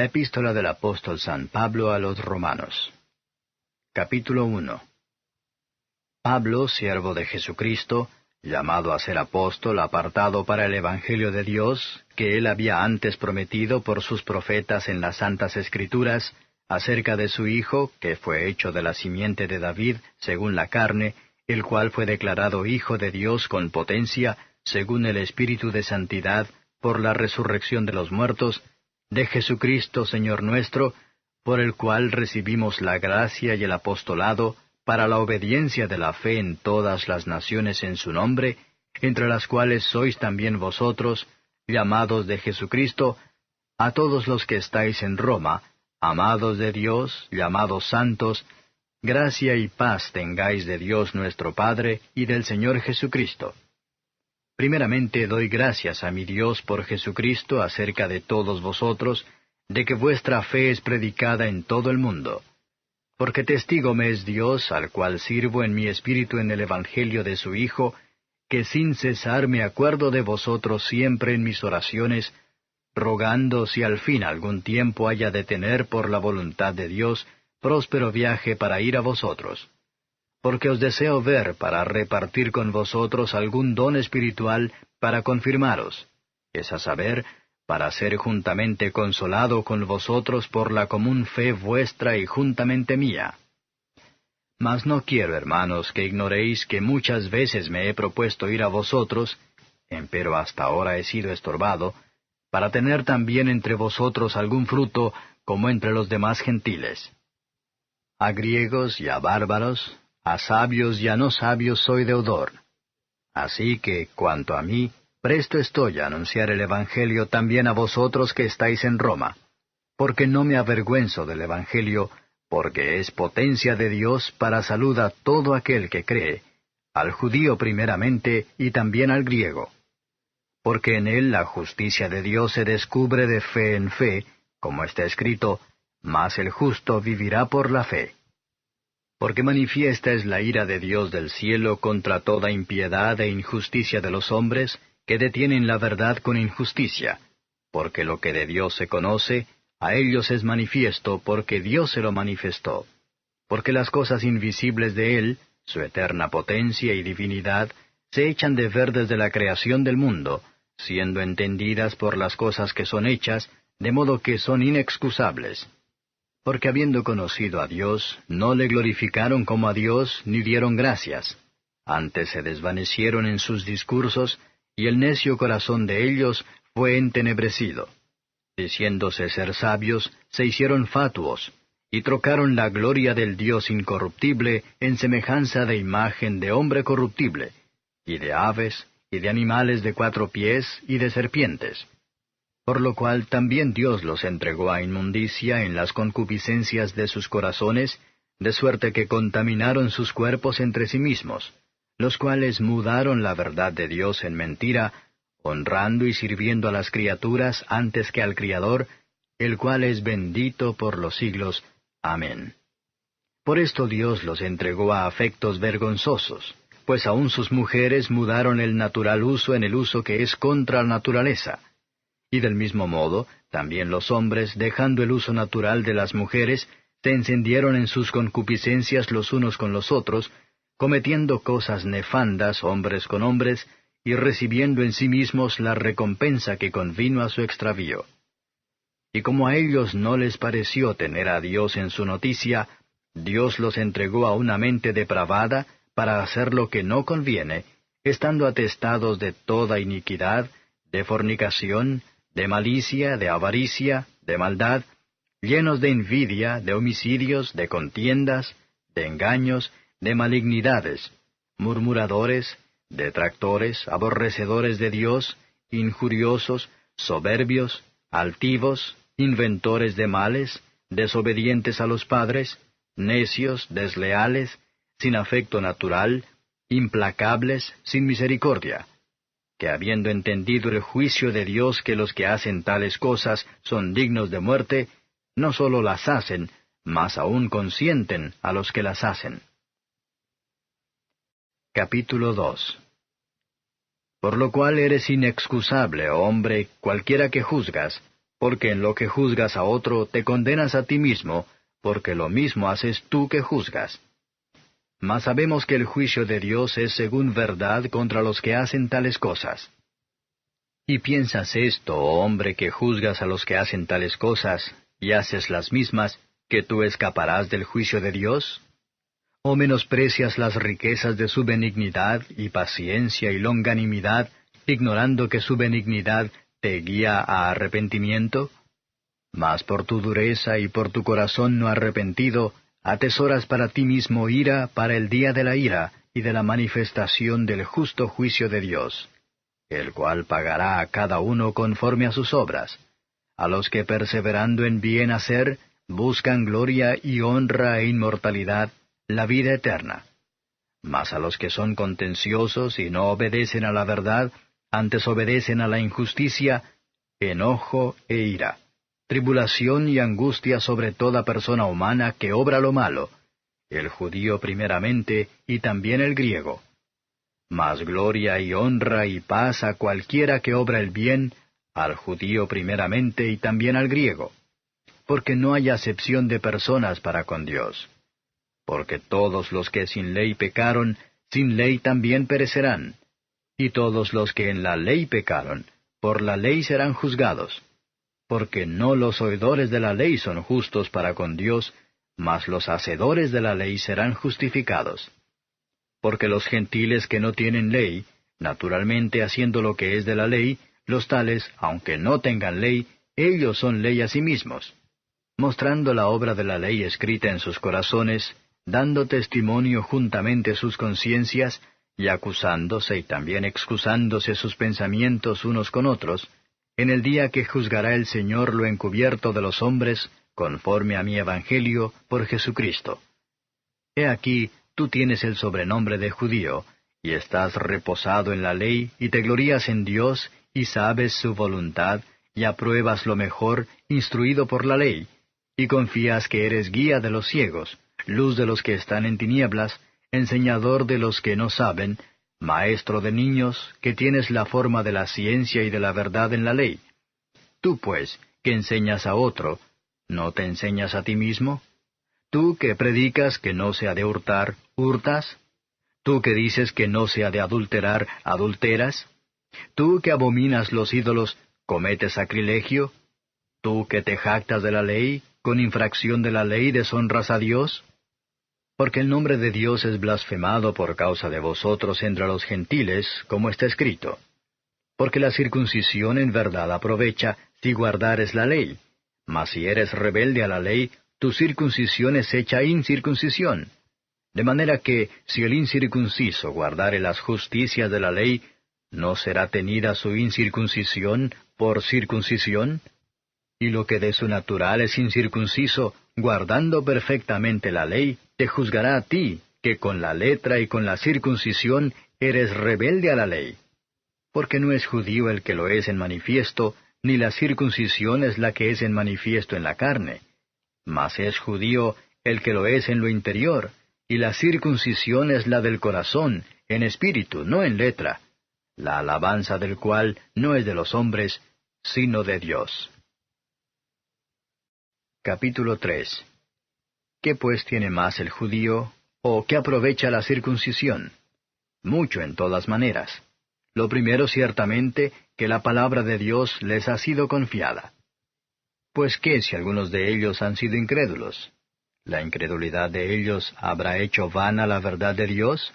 Epístola del apóstol San Pablo a los Romanos. Capítulo 1. Pablo, siervo de Jesucristo, llamado a ser apóstol, apartado para el Evangelio de Dios, que él había antes prometido por sus profetas en las Santas Escrituras, acerca de su Hijo, que fue hecho de la simiente de David, según la carne, el cual fue declarado Hijo de Dios con potencia, según el Espíritu de Santidad, por la resurrección de los muertos, de Jesucristo Señor nuestro, por el cual recibimos la gracia y el apostolado, para la obediencia de la fe en todas las naciones en su nombre, entre las cuales sois también vosotros, llamados de Jesucristo, a todos los que estáis en Roma, amados de Dios, llamados santos, gracia y paz tengáis de Dios nuestro Padre y del Señor Jesucristo. Primeramente doy gracias a mi Dios por Jesucristo acerca de todos vosotros, de que vuestra fe es predicada en todo el mundo. Porque testigo me es Dios, al cual sirvo en mi espíritu en el Evangelio de su Hijo, que sin cesar me acuerdo de vosotros siempre en mis oraciones, rogando si al fin algún tiempo haya de tener por la voluntad de Dios próspero viaje para ir a vosotros. Porque os deseo ver para repartir con vosotros algún don espiritual para confirmaros, es a saber, para ser juntamente consolado con vosotros por la común fe vuestra y juntamente mía. Mas no quiero, hermanos, que ignoréis que muchas veces me he propuesto ir a vosotros, empero hasta ahora he sido estorbado, para tener también entre vosotros algún fruto, como entre los demás gentiles. A griegos y a bárbaros, a sabios y a no sabios soy deudor. Así que, cuanto a mí, presto estoy a anunciar el Evangelio también a vosotros que estáis en Roma, porque no me avergüenzo del Evangelio, porque es potencia de Dios para salud a todo aquel que cree, al judío primeramente y también al griego. Porque en él la justicia de Dios se descubre de fe en fe, como está escrito, mas el justo vivirá por la fe. Porque manifiesta es la ira de Dios del cielo contra toda impiedad e injusticia de los hombres, que detienen la verdad con injusticia, porque lo que de Dios se conoce, a ellos es manifiesto, porque Dios se lo manifestó. Porque las cosas invisibles de Él, su eterna potencia y divinidad, se echan de ver desde la creación del mundo, siendo entendidas por las cosas que son hechas, de modo que son inexcusables. Porque habiendo conocido a Dios, no le glorificaron como a Dios, ni dieron gracias. Antes se desvanecieron en sus discursos, y el necio corazón de ellos fue entenebrecido. Diciéndose ser sabios, se hicieron fatuos, y trocaron la gloria del Dios incorruptible en semejanza de imagen de hombre corruptible, y de aves, y de animales de 4 pies, y de serpientes. Por lo cual también Dios los entregó a inmundicia en las concupiscencias de sus corazones, de suerte que contaminaron sus cuerpos entre sí mismos, los cuales mudaron la verdad de Dios en mentira, honrando y sirviendo a las criaturas antes que al Criador, el cual es bendito por los siglos. Amén. Por esto Dios los entregó a afectos vergonzosos, pues aun sus mujeres mudaron el natural uso en el uso que es contra la naturaleza. Y del mismo modo, también los hombres, dejando el uso natural de las mujeres, se encendieron en sus concupiscencias los unos con los otros, cometiendo cosas nefandas hombres con hombres, y recibiendo en sí mismos la recompensa que convino a su extravío. Y como a ellos no les pareció tener a Dios en su noticia, Dios los entregó a una mente depravada para hacer lo que no conviene, estando atestados de toda iniquidad, de fornicación, de malicia, de avaricia, de maldad, llenos de envidia, de homicidios, de contiendas, de engaños, de malignidades, murmuradores, detractores, aborrecedores de Dios, injuriosos, soberbios, altivos, inventores de males, desobedientes a los padres, necios, desleales, sin afecto natural, implacables, sin misericordia, que habiendo entendido el juicio de Dios que los que hacen tales cosas son dignos de muerte, no sólo las hacen, mas aún consienten a los que las hacen. Capítulo 2. Por lo cual eres inexcusable, oh hombre, cualquiera que juzgas, porque en lo que juzgas a otro te condenas a ti mismo, porque lo mismo haces tú que juzgas. Mas sabemos que el juicio de Dios es según verdad contra los que hacen tales cosas. ¿Y piensas esto, oh hombre, que juzgas a los que hacen tales cosas, y haces las mismas, que tú escaparás del juicio de Dios? ¿O menosprecias las riquezas de su benignidad y paciencia y longanimidad, ignorando que su benignidad te guía a arrepentimiento? Mas por tu dureza y por tu corazón no arrepentido, atesoras para ti mismo ira para el día de la ira y de la manifestación del justo juicio de Dios, el cual pagará a cada uno conforme a sus obras, a los que perseverando en bien hacer, buscan gloria y honra e inmortalidad, la vida eterna. Mas a los que son contenciosos y no obedecen a la verdad, antes obedecen a la injusticia, enojo e ira, tribulación y angustia sobre toda persona humana que obra lo malo, el judío primeramente y también el griego. Mas gloria y honra y paz a cualquiera que obra el bien, al judío primeramente y también al griego, porque no hay acepción de personas para con Dios. Porque todos los que sin ley pecaron, sin ley también perecerán, y todos los que en la ley pecaron, por la ley serán juzgados. Porque no los oidores de la ley son justos para con Dios, mas los hacedores de la ley serán justificados. Porque los gentiles que no tienen ley, naturalmente haciendo lo que es de la ley, los tales, aunque no tengan ley, ellos son ley a sí mismos, mostrando la obra de la ley escrita en sus corazones, dando testimonio juntamente sus conciencias, y acusándose y también excusándose sus pensamientos unos con otros, en el día que juzgará el Señor lo encubierto de los hombres, conforme a mi evangelio, por Jesucristo. He aquí, tú tienes el sobrenombre de judío, y estás reposado en la ley, y te glorías en Dios, y sabes su voluntad, y apruebas lo mejor, instruido por la ley, y confías que eres guía de los ciegos, luz de los que están en tinieblas, enseñador de los que no saben, maestro de niños, que tienes la forma de la ciencia y de la verdad en la ley. Tú, pues, que enseñas a otro, ¿no te enseñas a ti mismo? Tú que predicas que no se ha de hurtar, ¿hurtas? Tú que dices que no se ha de adulterar, ¿adulteras? Tú que abominas los ídolos, ¿cometes sacrilegio? Tú que te jactas de la ley, con infracción de la ley deshonras a Dios? Porque el nombre de Dios es blasfemado por causa de vosotros entre los gentiles, como está escrito. Porque la circuncisión en verdad aprovecha si guardares la ley, mas si eres rebelde a la ley, tu circuncisión es hecha incircuncisión. De manera que, si el incircunciso guardare las justicias de la ley, ¿no será tenida su incircuncisión por circuncisión? Y lo que de su natural es incircunciso, guardando perfectamente la ley, te juzgará a ti, que con la letra y con la circuncisión eres rebelde a la ley. Porque no es judío el que lo es en manifiesto, ni la circuncisión es la que es en manifiesto en la carne. Mas es judío el que lo es en lo interior, y la circuncisión es la del corazón, en espíritu, no en letra, la alabanza del cual no es de los hombres, sino de Dios. Capítulo 3. ¿Qué pues tiene más el judío, o qué aprovecha la circuncisión? Mucho en todas maneras. Lo primero ciertamente, que la palabra de Dios les ha sido confiada. Pues qué si algunos de ellos han sido incrédulos, ¿la incredulidad de ellos habrá hecho vana la verdad de Dios?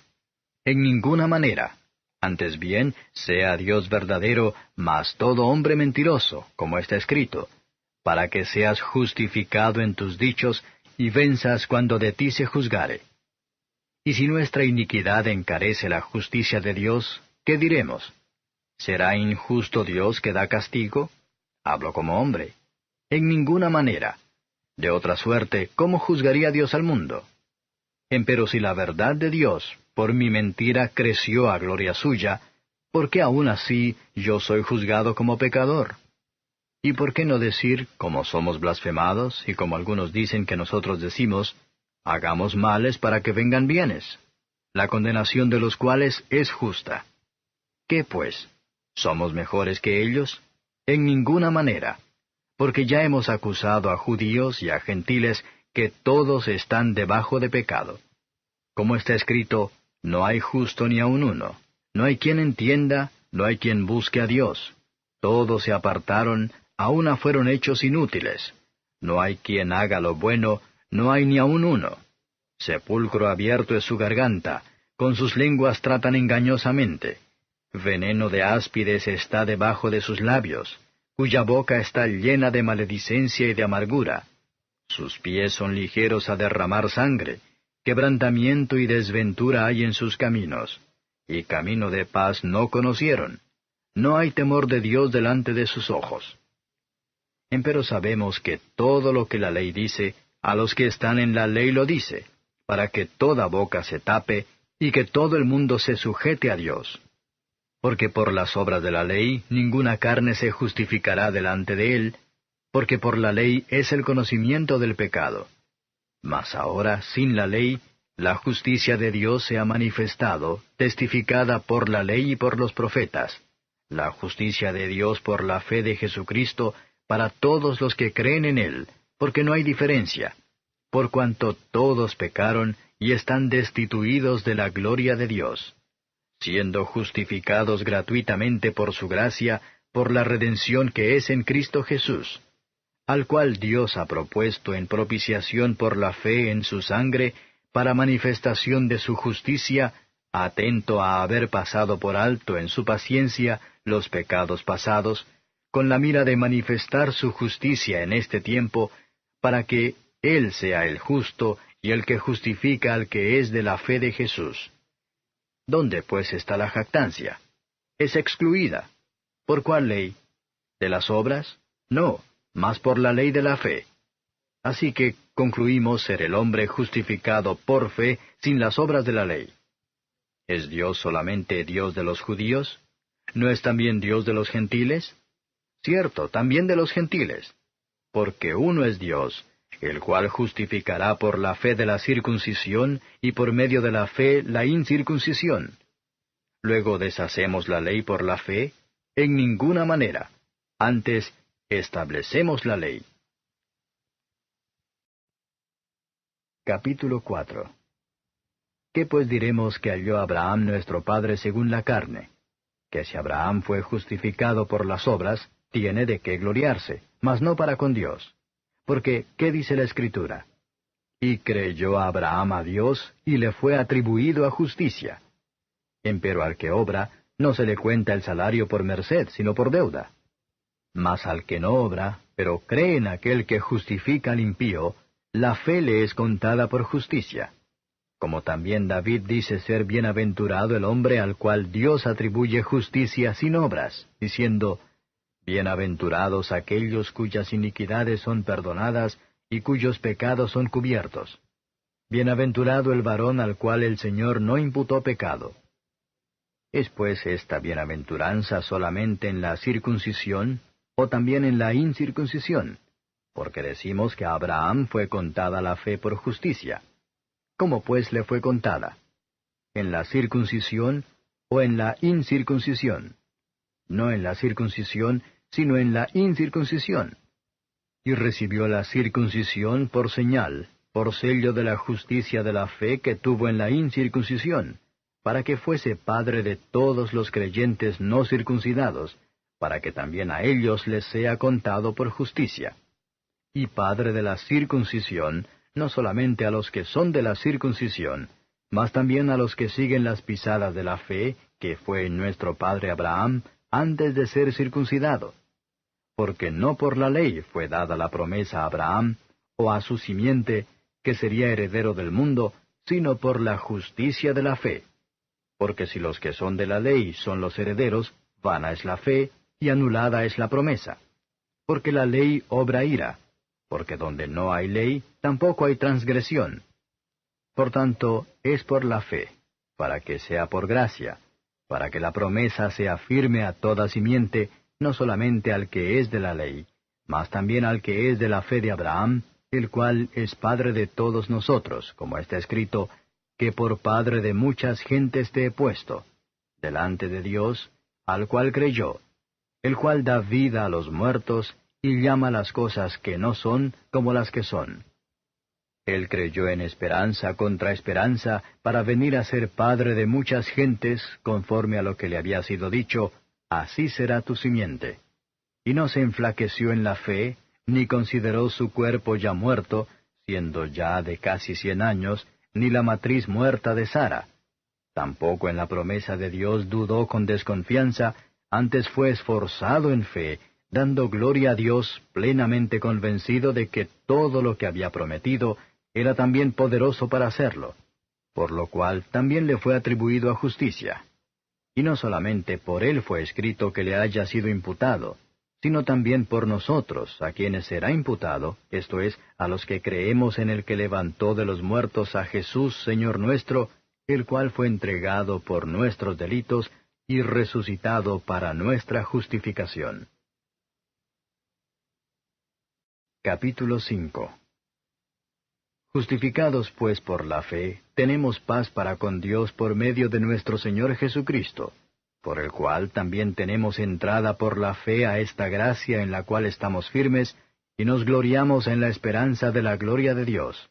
En ninguna manera. Antes bien, sea Dios verdadero, mas todo hombre mentiroso, como está escrito, para que seas justificado en tus dichos, y venzas cuando de ti se juzgare. Y si nuestra iniquidad encarece la justicia de Dios, ¿qué diremos? ¿Será injusto Dios que da castigo? Hablo como hombre. En ninguna manera. De otra suerte, ¿cómo juzgaría Dios al mundo? Empero si la verdad de Dios, por mi mentira, creció a gloria suya, ¿por qué aún así yo soy juzgado como pecador? ¿Y por qué no decir, como somos blasfemados, y como algunos dicen que nosotros decimos, hagamos males para que vengan bienes, la condenación de los cuales es justa? ¿Qué pues? ¿Somos mejores que ellos? En ninguna manera. porque ya hemos acusado a judíos y a gentiles que todos están debajo de pecado. Como está escrito, no hay justo ni aun uno, no hay quien entienda, no hay quien busque a Dios. Todos se apartaron, a una fueron hechos inútiles. No hay quien haga lo bueno, no hay ni aun uno. Sepulcro abierto es su garganta, con sus lenguas tratan engañosamente. Veneno de áspides está debajo de sus labios, cuya boca está llena de maledicencia y de amargura. Sus pies son ligeros a derramar sangre, quebrantamiento y desventura hay en sus caminos, y camino de paz no conocieron. No hay temor de Dios delante de sus ojos. Empero sabemos que todo lo que la ley dice, a los que están en la ley lo dice, para que toda boca se tape, y que todo el mundo se sujete a Dios. Porque por las obras de la ley ninguna carne se justificará delante de él, porque por la ley es el conocimiento del pecado. Mas ahora, sin la ley, la justicia de Dios se ha manifestado, testificada por la ley y por los profetas, la justicia de Dios por la fe de Jesucristo para todos los que creen en él, porque no hay diferencia, por cuanto todos pecaron y están destituidos de la gloria de Dios, siendo justificados gratuitamente por su gracia, por la redención que es en Cristo Jesús, al cual Dios ha propuesto en propiciación por la fe en su sangre, para manifestación de su justicia, atento a haber pasado por alto en su paciencia los pecados pasados, con la mira de manifestar su justicia en este tiempo, para que Él sea el justo y el que justifica al que es de la fe de Jesús. ¿Dónde pues está la jactancia? Es excluida. ¿Por cuál ley? ¿De las obras? No, mas por la ley de la fe. Así que concluimos ser el hombre justificado por fe sin las obras de la ley. ¿Es Dios solamente Dios de los judíos? ¿No es también Dios de los gentiles? Cierto, también de los gentiles. Porque uno es Dios, el cual justificará por la fe de la circuncisión y por medio de la fe la incircuncisión. Luego deshacemos la ley por la fe, en ninguna manera. Antes, establecemos la ley. Capítulo 4. ¿Qué pues diremos que halló Abraham nuestro padre según la carne? Que si Abraham fue justificado por las obras, tiene de qué gloriarse, mas no para con Dios. Porque, ¿qué dice la Escritura? Y creyó Abraham a Dios, y le fue atribuido a justicia. Empero al que obra, no se le cuenta el salario por merced, sino por deuda. Mas al que no obra, pero cree en aquel que justifica al impío, la fe le es contada por justicia. Como también David dice ser bienaventurado el hombre al cual Dios atribuye justicia sin obras, diciendo, bienaventurados aquellos cuyas iniquidades son perdonadas y cuyos pecados son cubiertos. Bienaventurado el varón al cual el Señor no imputó pecado. ¿Es pues esta bienaventuranza solamente en la circuncisión, o también en la incircuncisión? Porque decimos que a Abraham fue contada la fe por justicia. ¿Cómo pues le fue contada? ¿En la circuncisión o en la incircuncisión? No en la circuncisión, sino en la incircuncisión. Y recibió la circuncisión por señal, por sello de la justicia de la fe que tuvo en la incircuncisión, para que fuese padre de todos los creyentes no circuncidados, para que también a ellos les sea contado por justicia. Y padre de la circuncisión, no solamente a los que son de la circuncisión, mas también a los que siguen las pisadas de la fe, que fue en nuestro padre Abraham, antes de ser circuncidado. Porque no por la ley fue dada la promesa a Abraham, o a su simiente, que sería heredero del mundo, sino por la justicia de la fe. Porque si los que son de la ley son los herederos, vana es la fe, y anulada es la promesa. Porque la ley obra ira, porque donde no hay ley, tampoco hay transgresión. Por tanto, es por la fe, para que sea por gracia, para que la promesa sea firme a toda simiente, no solamente al que es de la ley, mas también al que es de la fe de Abraham, el cual es padre de todos nosotros, como está escrito, que por padre de muchas gentes te he puesto, delante de Dios, al cual creyó, el cual da vida a los muertos, y llama las cosas que no son como las que son. Él creyó en esperanza contra esperanza para venir a ser padre de muchas gentes, conforme a lo que le había sido dicho, así será tu simiente. Y no se enflaqueció en la fe, ni consideró su cuerpo ya muerto, siendo ya de casi 100 años, ni la matriz muerta de Sara. Tampoco en la promesa de Dios dudó con desconfianza, antes fue esforzado en fe, dando gloria a Dios, plenamente convencido de que todo lo que había prometido era también poderoso para hacerlo, por lo cual también le fue atribuido a justicia. Y no solamente por él fue escrito que le haya sido imputado, sino también por nosotros, a quienes será imputado, esto es, a los que creemos en el que levantó de los muertos a Jesús, Señor nuestro, el cual fue entregado por nuestros delitos y resucitado para nuestra justificación. Capítulo 5. Justificados pues por la fe, tenemos paz para con Dios por medio de nuestro Señor Jesucristo, por el cual también tenemos entrada por la fe a esta gracia en la cual estamos firmes, y nos gloriamos en la esperanza de la gloria de Dios.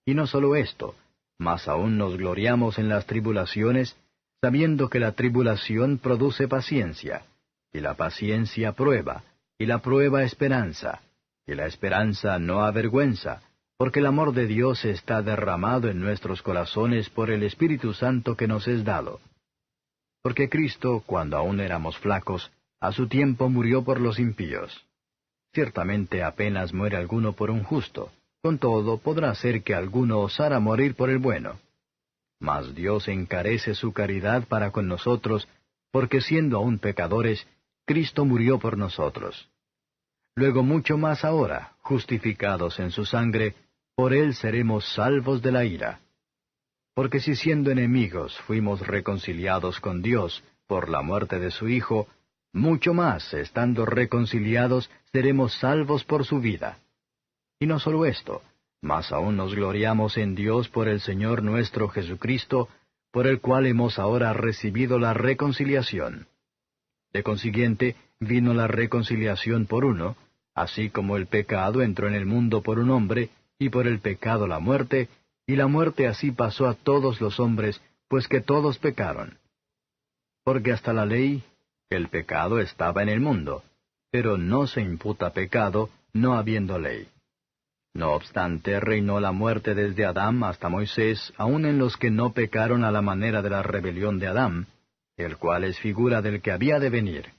Y no solo esto, mas aún nos gloriamos en las tribulaciones, sabiendo que la tribulación produce paciencia, y la paciencia prueba, y la prueba esperanza, y la esperanza no avergüenza, porque el amor de Dios está derramado en nuestros corazones por el Espíritu Santo que nos es dado. Porque Cristo, cuando aún éramos flacos, a su tiempo murió por los impíos. Ciertamente apenas muere alguno por un justo, con todo podrá ser que alguno osara morir por el bueno. Mas Dios encarece su caridad para con nosotros, porque siendo aún pecadores, Cristo murió por nosotros. Luego mucho más ahora, justificados en su sangre, por él seremos salvos de la ira. Porque si siendo enemigos fuimos reconciliados con Dios por la muerte de su Hijo, mucho más, estando reconciliados, seremos salvos por su vida. Y no solo esto, mas aún nos gloriamos en Dios por el Señor nuestro Jesucristo, por el cual hemos ahora recibido la reconciliación. De consiguiente, vino la reconciliación por uno, así como el pecado entró en el mundo por un hombre, y por el pecado la muerte, y la muerte así pasó a todos los hombres, pues que todos pecaron. Porque hasta la ley, el pecado estaba en el mundo, pero no se imputa pecado, no habiendo ley. No obstante, reinó la muerte desde Adán hasta Moisés, aun en los que no pecaron a la manera de la rebelión de Adán, el cual es figura del que había de venir.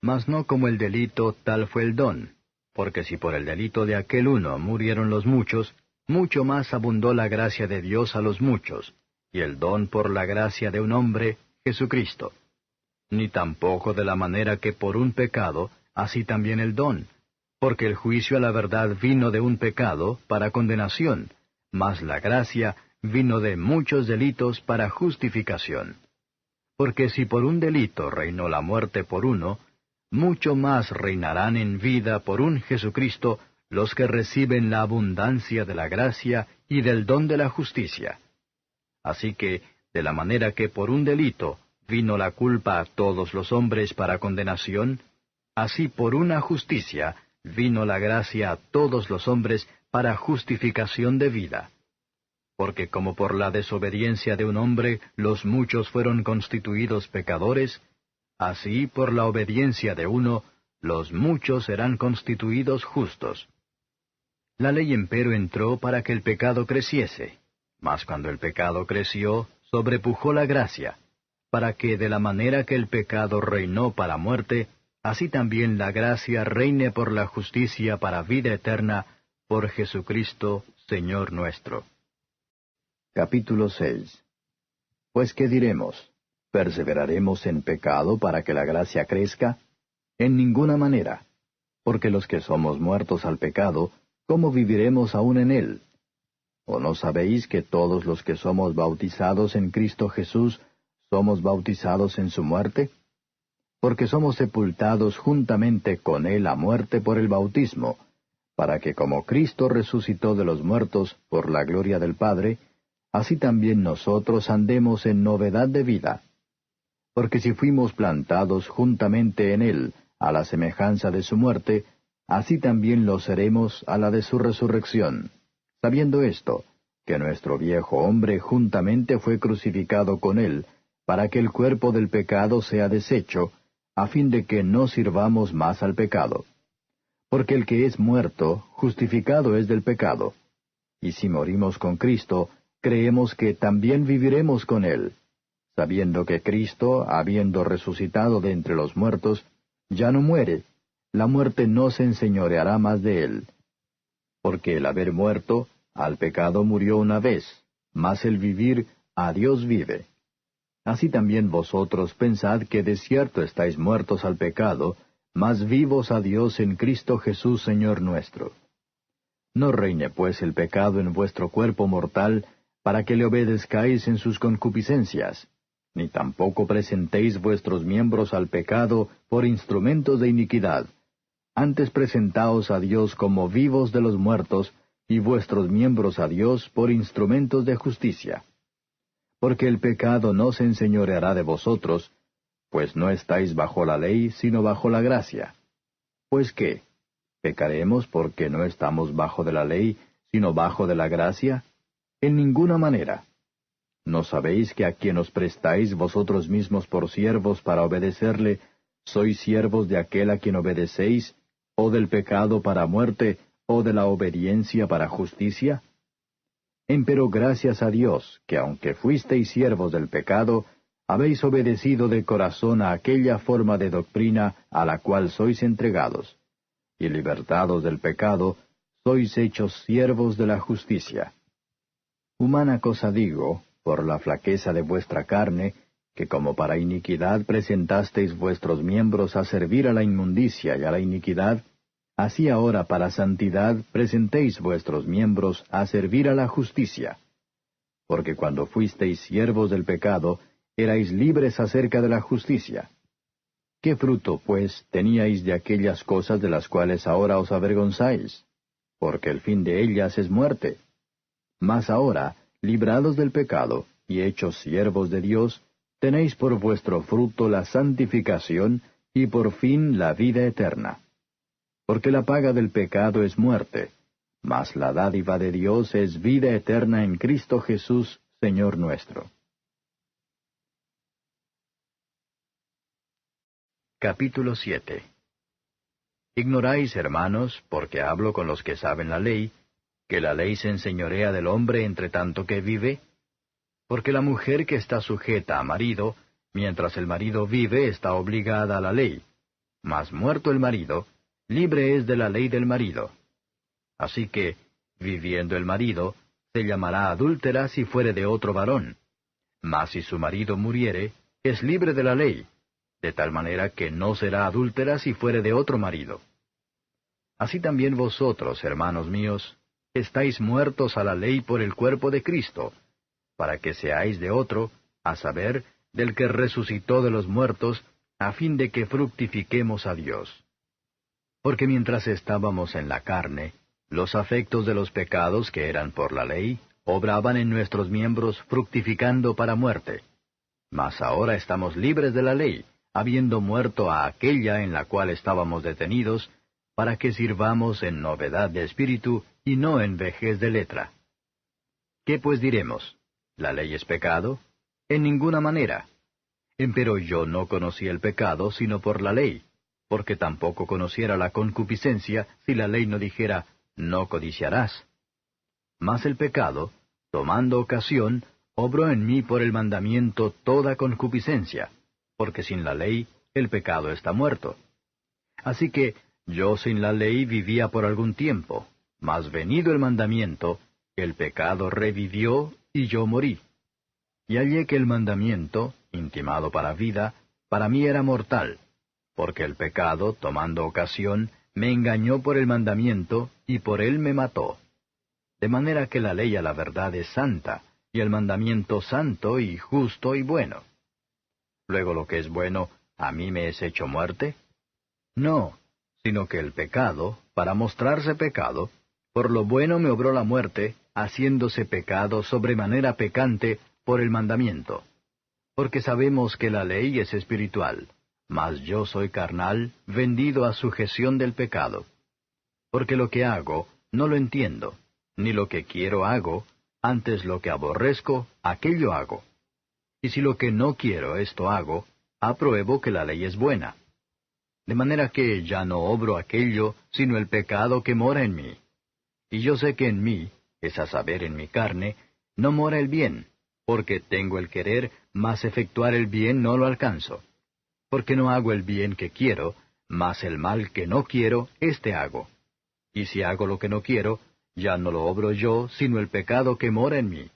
Mas no como el delito, tal fue el don, porque si por el delito de aquel uno murieron los muchos, mucho más abundó la gracia de Dios a los muchos, y el don por la gracia de un hombre, Jesucristo. Ni tampoco de la manera que por un pecado, así también el don, porque el juicio a la verdad vino de un pecado para condenación, mas la gracia vino de muchos delitos para justificación. Porque si por un delito reinó la muerte por uno, mucho más reinarán en vida por un Jesucristo los que reciben la abundancia de la gracia y del don de la justicia. Así que, de la manera que por un delito vino la culpa a todos los hombres para condenación, así por una justicia vino la gracia a todos los hombres para justificación de vida. Porque como por la desobediencia de un hombre los muchos fueron constituidos pecadores, así por la obediencia de uno, los muchos serán constituidos justos. La ley empero entró para que el pecado creciese, mas cuando el pecado creció, sobrepujó la gracia, para que de la manera que el pecado reinó para muerte, así también la gracia reine por la justicia para vida eterna, por Jesucristo, Señor nuestro. Capítulo 6. Pues, ¿qué diremos? ¿Perseveraremos en pecado para que la gracia crezca? En ninguna manera, porque los que somos muertos al pecado, ¿cómo viviremos aún en él? ¿O no sabéis que todos los que somos bautizados en Cristo Jesús, somos bautizados en su muerte? Porque somos sepultados juntamente con él a muerte por el bautismo, para que como Cristo resucitó de los muertos por la gloria del Padre, así también nosotros andemos en novedad de vida. Porque si fuimos plantados juntamente en él, a la semejanza de su muerte, así también lo seremos a la de su resurrección, sabiendo esto, que nuestro viejo hombre juntamente fue crucificado con él, para que el cuerpo del pecado sea deshecho, a fin de que no sirvamos más al pecado. Porque el que es muerto, justificado es del pecado. Y si morimos con Cristo, creemos que también viviremos con él, sabiendo que Cristo, habiendo resucitado de entre los muertos, ya no muere, la muerte no se enseñoreará más de él. Porque el haber muerto, al pecado murió una vez, mas el vivir, a Dios vive. Así también vosotros pensad que de cierto estáis muertos al pecado, mas vivos a Dios en Cristo Jesús Señor nuestro. No reine pues el pecado en vuestro cuerpo mortal, para que le obedezcáis en sus concupiscencias, ni tampoco presentéis vuestros miembros al pecado por instrumentos de iniquidad. Antes presentaos a Dios como vivos de los muertos, y vuestros miembros a Dios por instrumentos de justicia. Porque el pecado no se enseñoreará de vosotros, pues no estáis bajo la ley, sino bajo la gracia. Pues qué, ¿pecaremos porque no estamos bajo de la ley, sino bajo de la gracia? En ninguna manera. ¿No sabéis que a quien os prestáis vosotros mismos por siervos para obedecerle, sois siervos de aquel a quien obedecéis, o del pecado para muerte, o de la obediencia para justicia? Empero gracias a Dios, que aunque fuisteis siervos del pecado, habéis obedecido de corazón a aquella forma de doctrina a la cual sois entregados, y libertados del pecado, sois hechos siervos de la justicia. Humana cosa digo, por la flaqueza de vuestra carne, que como para iniquidad presentasteis vuestros miembros a servir a la inmundicia y a la iniquidad, así ahora para santidad presentéis vuestros miembros a servir a la justicia. Porque cuando fuisteis siervos del pecado, erais libres acerca de la justicia. ¿Qué fruto, pues, teníais de aquellas cosas de las cuales ahora os avergonzáis? Porque el fin de ellas es muerte. Mas ahora, librados del pecado, y hechos siervos de Dios, tenéis por vuestro fruto la santificación, y por fin la vida eterna. Porque la paga del pecado es muerte, mas la dádiva de Dios es vida eterna en Cristo Jesús, Señor nuestro. Capítulo 7. Ignoráis, hermanos, porque hablo con los que saben la ley, que la ley se enseñorea del hombre entre tanto que vive? Porque la mujer que está sujeta a marido, mientras el marido vive, está obligada a la ley. Mas muerto el marido, libre es de la ley del marido. Así que, viviendo el marido, se llamará adúltera si fuere de otro varón. Mas si su marido muriere, es libre de la ley, de tal manera que no será adúltera si fuere de otro marido. Así también vosotros, hermanos míos, estáis muertos a la ley por el cuerpo de Cristo, para que seáis de otro, a saber, del que resucitó de los muertos, a fin de que fructifiquemos a Dios. Porque mientras estábamos en la carne, los afectos de los pecados que eran por la ley, obraban en nuestros miembros fructificando para muerte. Mas ahora estamos libres de la ley, habiendo muerto a aquella en la cual estábamos detenidos, para que sirvamos en novedad de espíritu y no en vejez de letra. ¿Qué pues diremos? ¿La ley es pecado? En ninguna manera. Empero yo no conocí el pecado sino por la ley, porque tampoco conociera la concupiscencia si la ley no dijera, no codiciarás. Mas el pecado, tomando ocasión, obró en mí por el mandamiento toda concupiscencia, porque sin la ley el pecado está muerto. Así que yo sin la ley vivía por algún tiempo, mas venido el mandamiento, el pecado revivió y yo morí. Y hallé que el mandamiento, intimado para vida, para mí era mortal, porque el pecado, tomando ocasión, me engañó por el mandamiento, y por él me mató. De manera que la ley a la verdad es santa, y el mandamiento santo y justo y bueno. Luego lo que es bueno, ¿a mí me es hecho muerte? No, sino que el pecado, para mostrarse pecado, por lo bueno me obró la muerte, haciéndose pecado sobremanera pecante por el mandamiento. Porque sabemos que la ley es espiritual, mas yo soy carnal, vendido a sujeción del pecado. porque lo que hago no lo entiendo, ni lo que quiero hago, antes lo que aborrezco, aquello hago. Y si lo que no quiero esto hago, apruebo que la ley es buena. De manera que ya no obro aquello, sino el pecado que mora en mí. Y yo sé que en mí, es a saber en mi carne, no mora el bien, porque tengo el querer, mas efectuar el bien no lo alcanzo. Porque no hago el bien que quiero, mas el mal que no quiero, éste hago. Y si hago lo que no quiero, ya no lo obro yo, sino el pecado que mora en mí.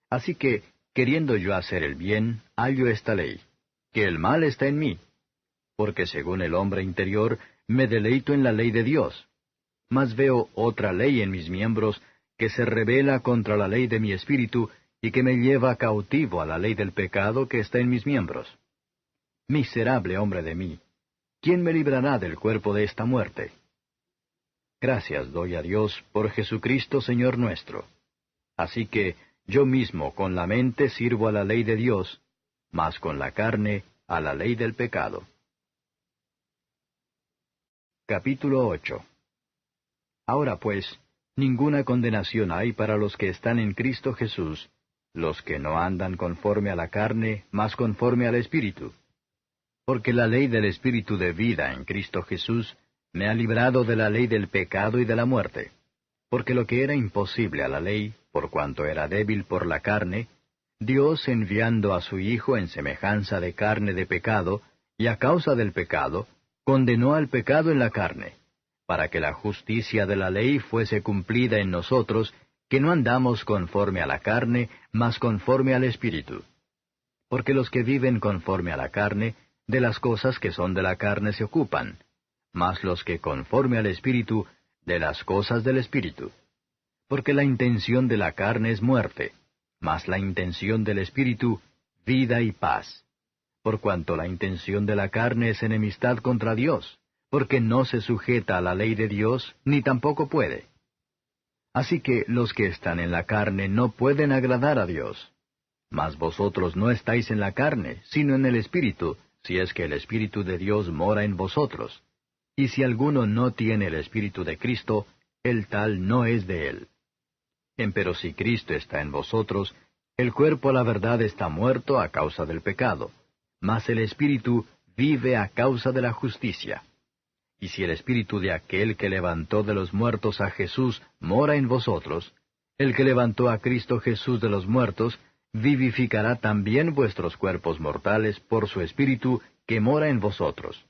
Así que, queriendo yo hacer el bien, hallo esta ley, que el mal está en mí. Porque según el hombre interior, me deleito en la ley de Dios. Mas veo otra ley en mis miembros, que se rebela contra la ley de mi espíritu, y que me lleva cautivo a la ley del pecado que está en mis miembros. Miserable hombre de mí, ¿quién me librará del cuerpo de esta muerte? Gracias doy a Dios por Jesucristo Señor nuestro. Así que yo mismo con la mente sirvo a la ley de Dios, mas con la carne a la ley del pecado. Capítulo 8. Ahora pues, ninguna condenación hay para los que están en Cristo Jesús, los que no andan conforme a la carne, mas conforme al Espíritu. Porque la ley del Espíritu de vida en Cristo Jesús me ha librado de la ley del pecado y de la muerte. Porque lo que era imposible a la ley, por cuanto era débil por la carne, Dios enviando a su Hijo en semejanza de carne de pecado, y a causa del pecado, condenó al pecado en la carne, para que la justicia de la ley fuese cumplida en nosotros, que no andamos conforme a la carne, mas conforme al Espíritu. Porque los que viven conforme a la carne, de las cosas que son de la carne se ocupan, mas los que conforme al Espíritu, de las cosas del Espíritu. Porque la intención de la carne es muerte, mas la intención del Espíritu, vida y paz. Por cuanto la intención de la carne es enemistad contra Dios, porque no se sujeta a la ley de Dios, ni tampoco puede. Así que los que están en la carne no pueden agradar a Dios. Mas vosotros no estáis en la carne, sino en el Espíritu, si es que el Espíritu de Dios mora en vosotros. Y si alguno no tiene el Espíritu de Cristo, el tal no es de él. Empero si Cristo está en vosotros, el cuerpo a la verdad está muerto a causa del pecado, mas el Espíritu vive a causa de la justicia. Y si el Espíritu de aquel que levantó de los muertos a Jesús mora en vosotros, el que levantó a Cristo Jesús de los muertos, vivificará también vuestros cuerpos mortales por su Espíritu que mora en vosotros.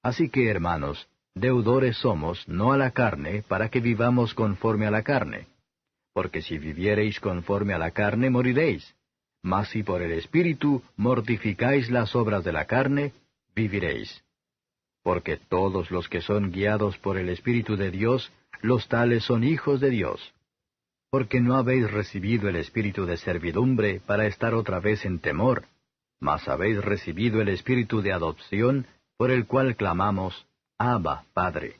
Así que, hermanos, deudores somos, no a la carne, para que vivamos conforme a la carne. Porque si viviereis conforme a la carne, moriréis. Mas si por el Espíritu mortificáis las obras de la carne, viviréis. Porque todos los que son guiados por el Espíritu de Dios, los tales son hijos de Dios. Porque no habéis recibido el espíritu de servidumbre para estar otra vez en temor, mas habéis recibido el espíritu de adopción, por el cual clamamos, Abba, Padre.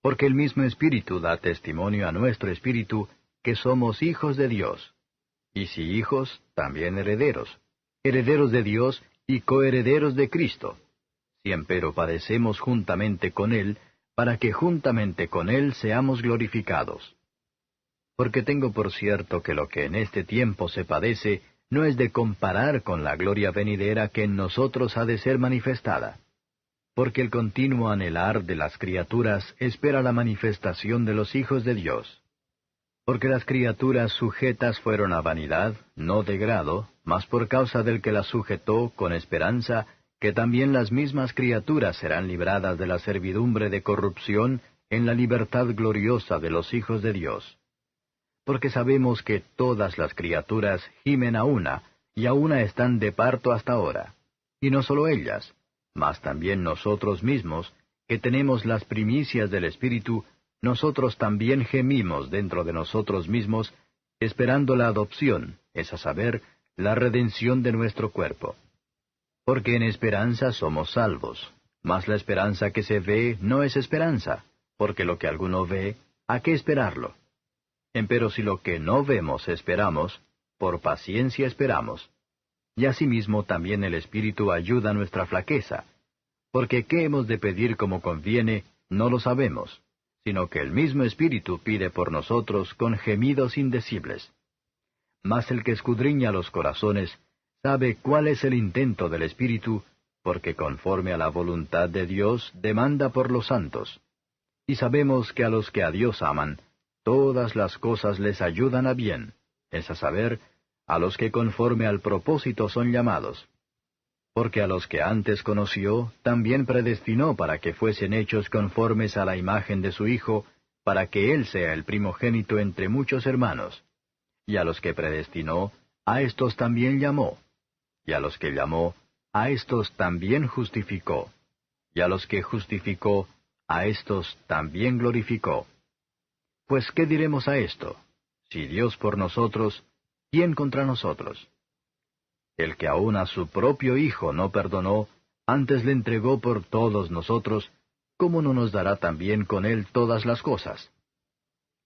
Porque el mismo Espíritu da testimonio a nuestro espíritu que somos hijos de Dios. Y si hijos, también herederos, herederos de Dios y coherederos de Cristo. Si empero padecemos juntamente con Él, para que juntamente con Él seamos glorificados. Porque tengo por cierto que lo que en este tiempo se padece no es de comparar con la gloria venidera que en nosotros ha de ser manifestada. Porque el continuo anhelar de las criaturas espera la manifestación de los hijos de Dios. Porque las criaturas sujetas fueron a vanidad, no de grado, mas por causa del que las sujetó con esperanza, que también las mismas criaturas serán libradas de la servidumbre de corrupción en la libertad gloriosa de los hijos de Dios. Porque sabemos que todas las criaturas gimen a una, y a una están de parto hasta ahora. Y no solo ellas, mas también nosotros mismos, que tenemos las primicias del Espíritu, nosotros también gemimos dentro de nosotros mismos, esperando la adopción, es a saber, la redención de nuestro cuerpo. Porque en esperanza somos salvos, mas la esperanza que se ve no es esperanza, porque lo que alguno ve, ¿a qué esperarlo? Empero si lo que no vemos esperamos, por paciencia esperamos. Y asimismo también el Espíritu ayuda a nuestra flaqueza, porque qué hemos de pedir como conviene, no lo sabemos, sino que el mismo Espíritu pide por nosotros con gemidos indecibles. Mas el que escudriña los corazones sabe cuál es el intento del Espíritu, porque conforme a la voluntad de Dios demanda por los santos. Y sabemos que a los que a Dios aman, todas las cosas les ayudan a bien, es a saber, a los que conforme al propósito son llamados. Porque a los que antes conoció, también predestinó para que fuesen hechos conformes a la imagen de su Hijo, para que Él sea el primogénito entre muchos hermanos. Y a los que predestinó, a éstos también llamó. Y a los que llamó, a éstos también justificó. Y a los que justificó, a éstos también glorificó. Pues, ¿qué diremos a esto? Si Dios por nosotros, ¿quién contra nosotros? El que aun a su propio Hijo no perdonó, antes le entregó por todos nosotros, ¿cómo no nos dará también con él todas las cosas?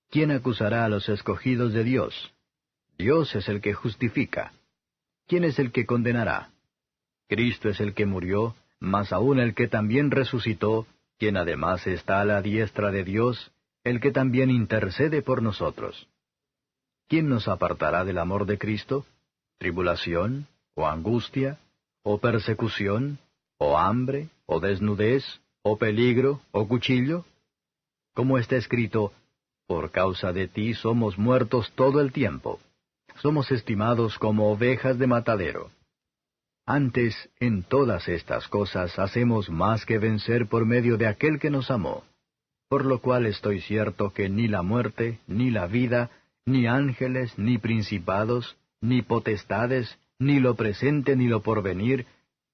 ¿Quién acusará a los escogidos de Dios? Dios es el que justifica. ¿Quién es el que condenará? Cristo es el que murió, mas aún el que también resucitó, quien además está a la diestra de Dios, el que también intercede por nosotros. ¿Quién nos apartará del amor de Cristo? ¿Tribulación, o angustia, o persecución, o hambre, o desnudez, o peligro, o cuchillo? Como está escrito, por causa de ti somos muertos todo el tiempo. Somos estimados como ovejas de matadero. Antes, en todas estas cosas hacemos más que vencer por medio de aquel que nos amó. Por lo cual estoy cierto que ni la muerte, ni la vida, ni ángeles, ni principados, ni potestades, ni lo presente, ni lo porvenir,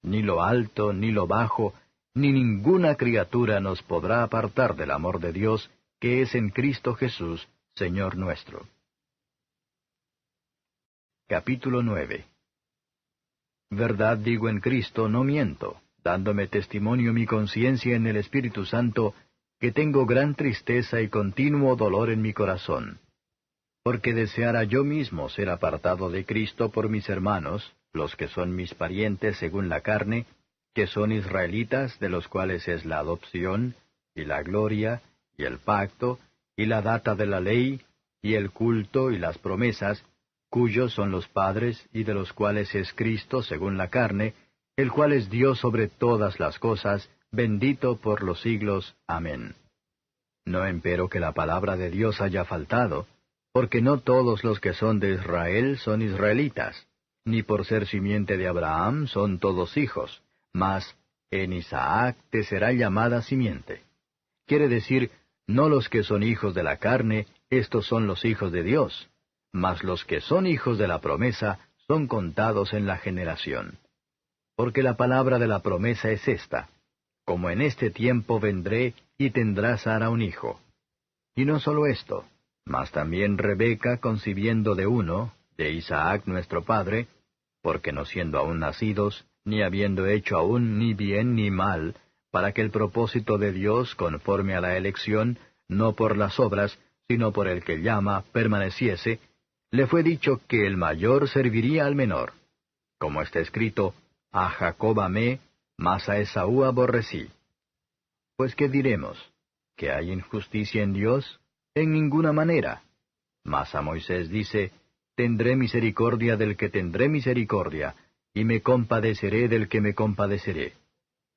ni lo alto, ni lo bajo, ni ninguna criatura nos podrá apartar del amor de Dios, que es en Cristo Jesús, Señor nuestro. Capítulo 9. Verdad digo en Cristo, no miento, dándome testimonio mi conciencia en el Espíritu Santo, que tengo gran tristeza y continuo dolor en mi corazón. Porque deseara yo mismo ser apartado de Cristo por mis hermanos, los que son mis parientes según la carne, que son israelitas, de los cuales es la adopción, y la gloria, y el pacto, y la data de la ley, y el culto, y las promesas, cuyos son los padres, y de los cuales es Cristo según la carne, el cual es Dios sobre todas las cosas, bendito por los siglos. Amén. No empero que la palabra de Dios haya faltado, porque no todos los que son de Israel son israelitas, ni por ser simiente de Abraham son todos hijos, mas en Isaac te será llamada simiente. Quiere decir, no los que son hijos de la carne, estos son los hijos de Dios, mas los que son hijos de la promesa son contados en la generación. Porque la palabra de la promesa es esta: como en este tiempo vendré y tendrá Sara un hijo. Y no solo esto, mas también Rebeca concibiendo de uno, de Isaac nuestro padre, porque no siendo aún nacidos, ni habiendo hecho aún ni bien ni mal, para que el propósito de Dios conforme a la elección, no por las obras, sino por el que llama, permaneciese, le fue dicho que el mayor serviría al menor. Como está escrito, a Jacob amé, mas a Esaú aborrecí. Pues ¿qué diremos? ¿Que hay injusticia en Dios? En ninguna manera. Mas a Moisés dice, tendré misericordia del que tendré misericordia, y me compadeceré del que me compadeceré.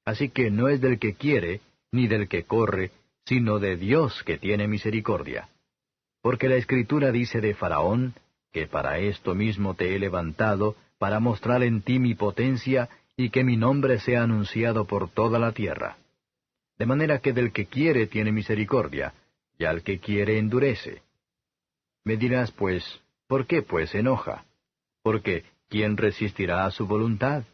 Así que no es del que quiere, ni del que corre, sino de Dios que tiene misericordia. Porque la Escritura dice de Faraón, que para esto mismo te he levantado, para mostrar en ti mi potencia, y que mi nombre sea anunciado por toda la tierra. De manera que del que quiere tiene misericordia, y al que quiere endurece. Me dirás, pues, ¿por qué pues se enoja? Porque, ¿quién resistirá a su voluntad?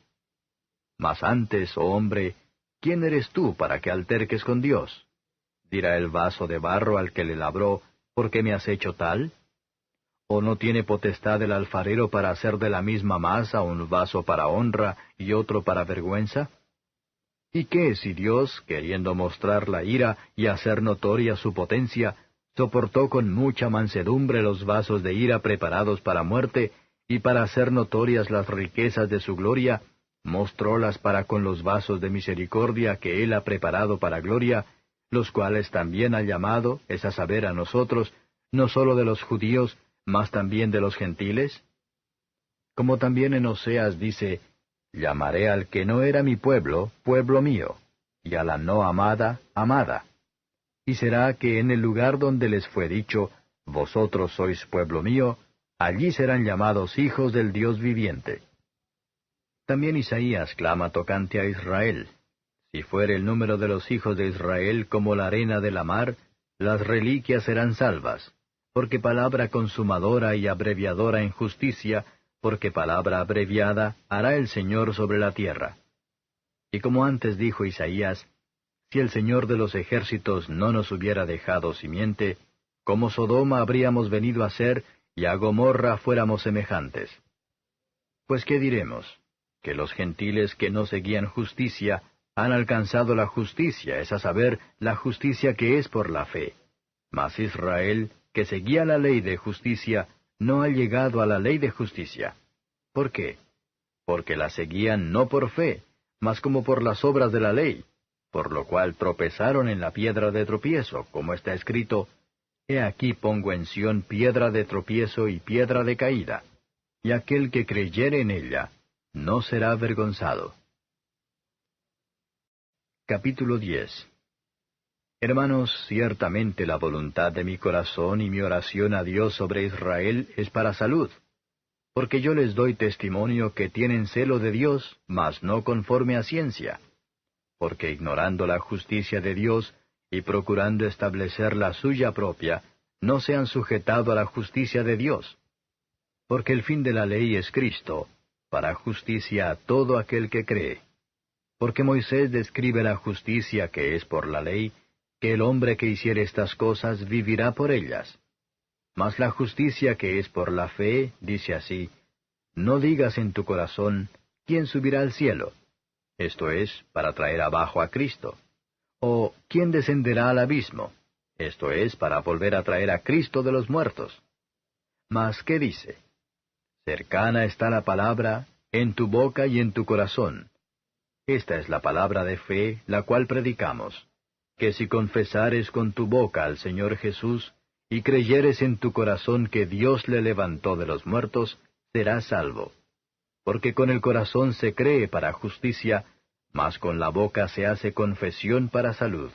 Mas antes, oh hombre, ¿quién eres tú para que alterques con Dios? Dirá el vaso de barro al que le labró, ¿por qué me has hecho tal? ¿O no tiene potestad el alfarero para hacer de la misma masa un vaso para honra y otro para vergüenza? ¿Y qué si Dios, queriendo mostrar la ira y hacer notoria su potencia, soportó con mucha mansedumbre los vasos de ira preparados para muerte, y para hacer notorias las riquezas de su gloria, mostrólas para con los vasos de misericordia que él ha preparado para gloria, los cuales también ha llamado, es a saber, a nosotros, no sólo de los judíos, mas también de los gentiles? Como también en Oseas dice, llamaré al que no era mi pueblo, pueblo mío, y a la no amada, amada. Y será que en el lugar donde les fue dicho, vosotros sois pueblo mío, allí serán llamados hijos del Dios viviente. También Isaías clama tocante a Israel. Si fuere el número de los hijos de Israel como la arena de la mar, las reliquias serán salvas, porque palabra consumadora y abreviadora en justicia, porque palabra abreviada hará el Señor sobre la tierra. Y como antes dijo Isaías, si el Señor de los ejércitos no nos hubiera dejado simiente, como Sodoma habríamos venido a ser, y a Gomorra fuéramos semejantes. Pues ¿qué diremos? Que los gentiles que no seguían justicia han alcanzado la justicia, es a saber, la justicia que es por la fe. Mas Israel, que seguía la ley de justicia, no ha llegado a la ley de justicia. ¿Por qué? Porque la seguían no por fe, mas como por las obras de la ley, por lo cual tropezaron en la piedra de tropiezo, como está escrito, He aquí pongo en Sión piedra de tropiezo y piedra de caída, y aquel que creyere en ella, no será avergonzado. Capítulo 10. Hermanos, ciertamente la voluntad de mi corazón y mi oración a Dios sobre Israel es para salud, porque yo les doy testimonio que tienen celo de Dios, mas no conforme a ciencia, porque ignorando la justicia de Dios y procurando establecer la suya propia, no se han sujetado a la justicia de Dios. Porque el fin de la ley es Cristo, para justicia a todo aquel que cree. Porque Moisés describe la justicia que es por la ley, que el hombre que hiciere estas cosas vivirá por ellas. Mas la justicia que es por la fe, dice así, no digas en tu corazón, ¿quién subirá al cielo? Esto es, para traer abajo a Cristo. O, ¿quién descenderá al abismo? Esto es, para volver a traer a Cristo de los muertos. Mas, ¿qué dice? Cercana está la palabra, en tu boca y en tu corazón. Esta es la palabra de fe, la cual predicamos, que si confesares con tu boca al Señor Jesús, y creyeres en tu corazón que Dios le levantó de los muertos, serás salvo. Porque con el corazón se cree para justicia, mas con la boca se hace confesión para salud.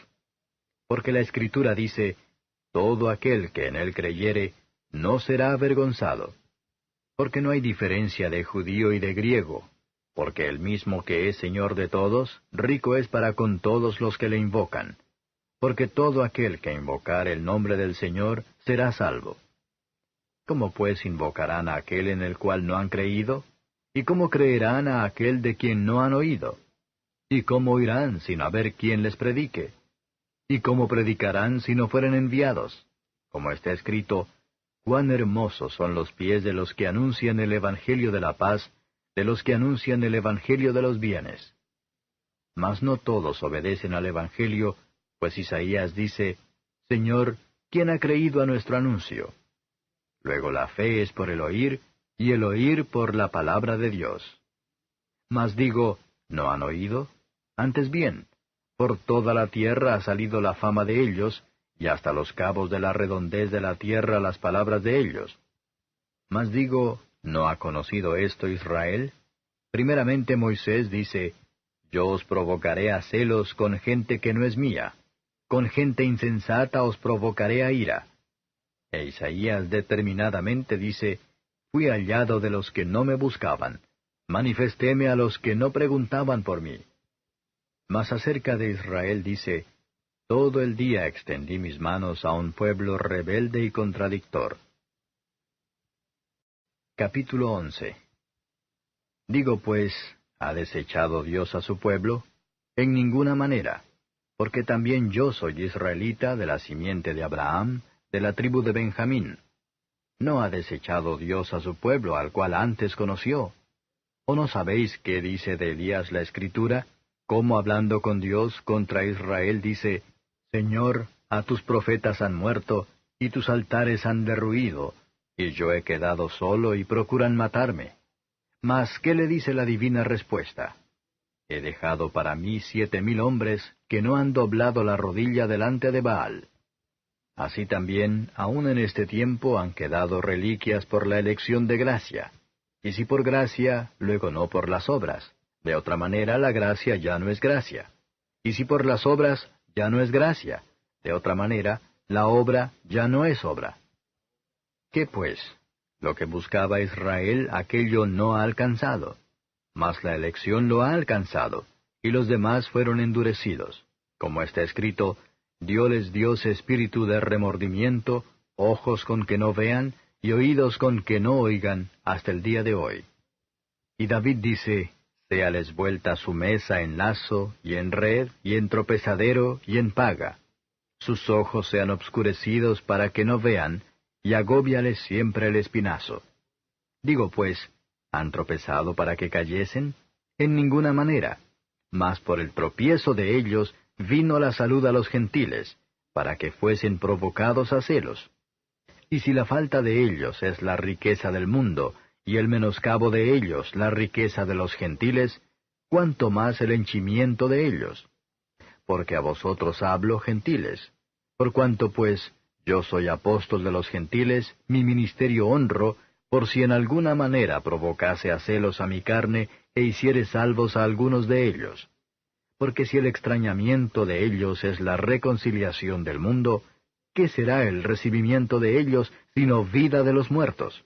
Porque la Escritura dice, todo aquel que en él creyere, no será avergonzado. Porque no hay diferencia de judío y de griego, porque el mismo que es Señor de todos, rico es para con todos los que le invocan. Porque todo aquel que invocar el nombre del Señor será salvo. ¿Cómo pues invocarán a aquel en el cual no han creído? ¿Y cómo creerán a aquel de quien no han oído? ¿Y cómo oirán sin haber quien les predique? ¿Y cómo predicarán si no fueren enviados? Como está escrito, cuán hermosos son los pies de los que anuncian el Evangelio de la paz, de los que anuncian el Evangelio de los bienes. Mas no todos obedecen al Evangelio, pues Isaías dice, Señor, ¿quién ha creído a nuestro anuncio? Luego la fe es por el oír, y el oír por la palabra de Dios. Mas digo, ¿no han oído? Antes bien, por toda la tierra ha salido la fama de ellos, y hasta los cabos de la redondez de la tierra las palabras de ellos. Mas digo, ¿no ha conocido esto Israel? Primeramente Moisés dice, Yo os provocaré a celos con gente que no es mía, con gente insensata os provocaré a ira. E Isaías determinadamente dice, Fui hallado de los que no me buscaban, manifestéme a los que no preguntaban por mí. Mas acerca de Israel dice, Todo el día extendí mis manos a un pueblo rebelde y contradictor. Capítulo 11. Digo pues, ¿ha desechado Dios a su pueblo? En ninguna manera, porque también yo soy israelita de la simiente de Abraham, de la tribu de Benjamín. ¿No ha desechado Dios a su pueblo al cual antes conoció? ¿O no sabéis qué dice de Elías la Escritura? Cómo hablando con Dios contra Israel dice, Señor, a tus profetas han muerto, y tus altares han derruido, y yo he quedado solo y procuran matarme. Mas, ¿qué le dice la divina respuesta? He dejado para mí 7,000 hombres, que no han doblado la rodilla delante de Baal. Así también, aun en este tiempo han quedado reliquias por la elección de gracia. Y si por gracia, luego no por las obras. De otra manera la gracia ya no es gracia. Y si por las obras, ya no es gracia. De otra manera, la obra ya no es obra. ¿Qué pues? Lo que buscaba Israel, aquello no ha alcanzado. Mas la elección lo ha alcanzado, y los demás fueron endurecidos. Como está escrito, dióles Dios espíritu de remordimiento, ojos con que no vean, y oídos con que no oigan, hasta el día de hoy. Y David dice, séales vuelta su mesa en lazo, y en red, y en tropezadero, y en paga. Sus ojos sean obscurecidos para que no vean, y agóbiales siempre el espinazo. Digo pues, ¿han tropezado para que cayesen? En ninguna manera. Mas por el tropiezo de ellos vino la salud a los gentiles, para que fuesen provocados a celos. Y si la falta de ellos es la riqueza del mundo, y el menoscabo de ellos la riqueza de los gentiles, ¿cuánto más el henchimiento de ellos? Porque a vosotros hablo, gentiles. Por cuanto pues yo soy apóstol de los gentiles, mi ministerio honro, por si en alguna manera provocase a celos a mi carne, e hiciere salvos a algunos de ellos. Porque si el extrañamiento de ellos es la reconciliación del mundo, ¿qué será el recibimiento de ellos, sino vida de los muertos?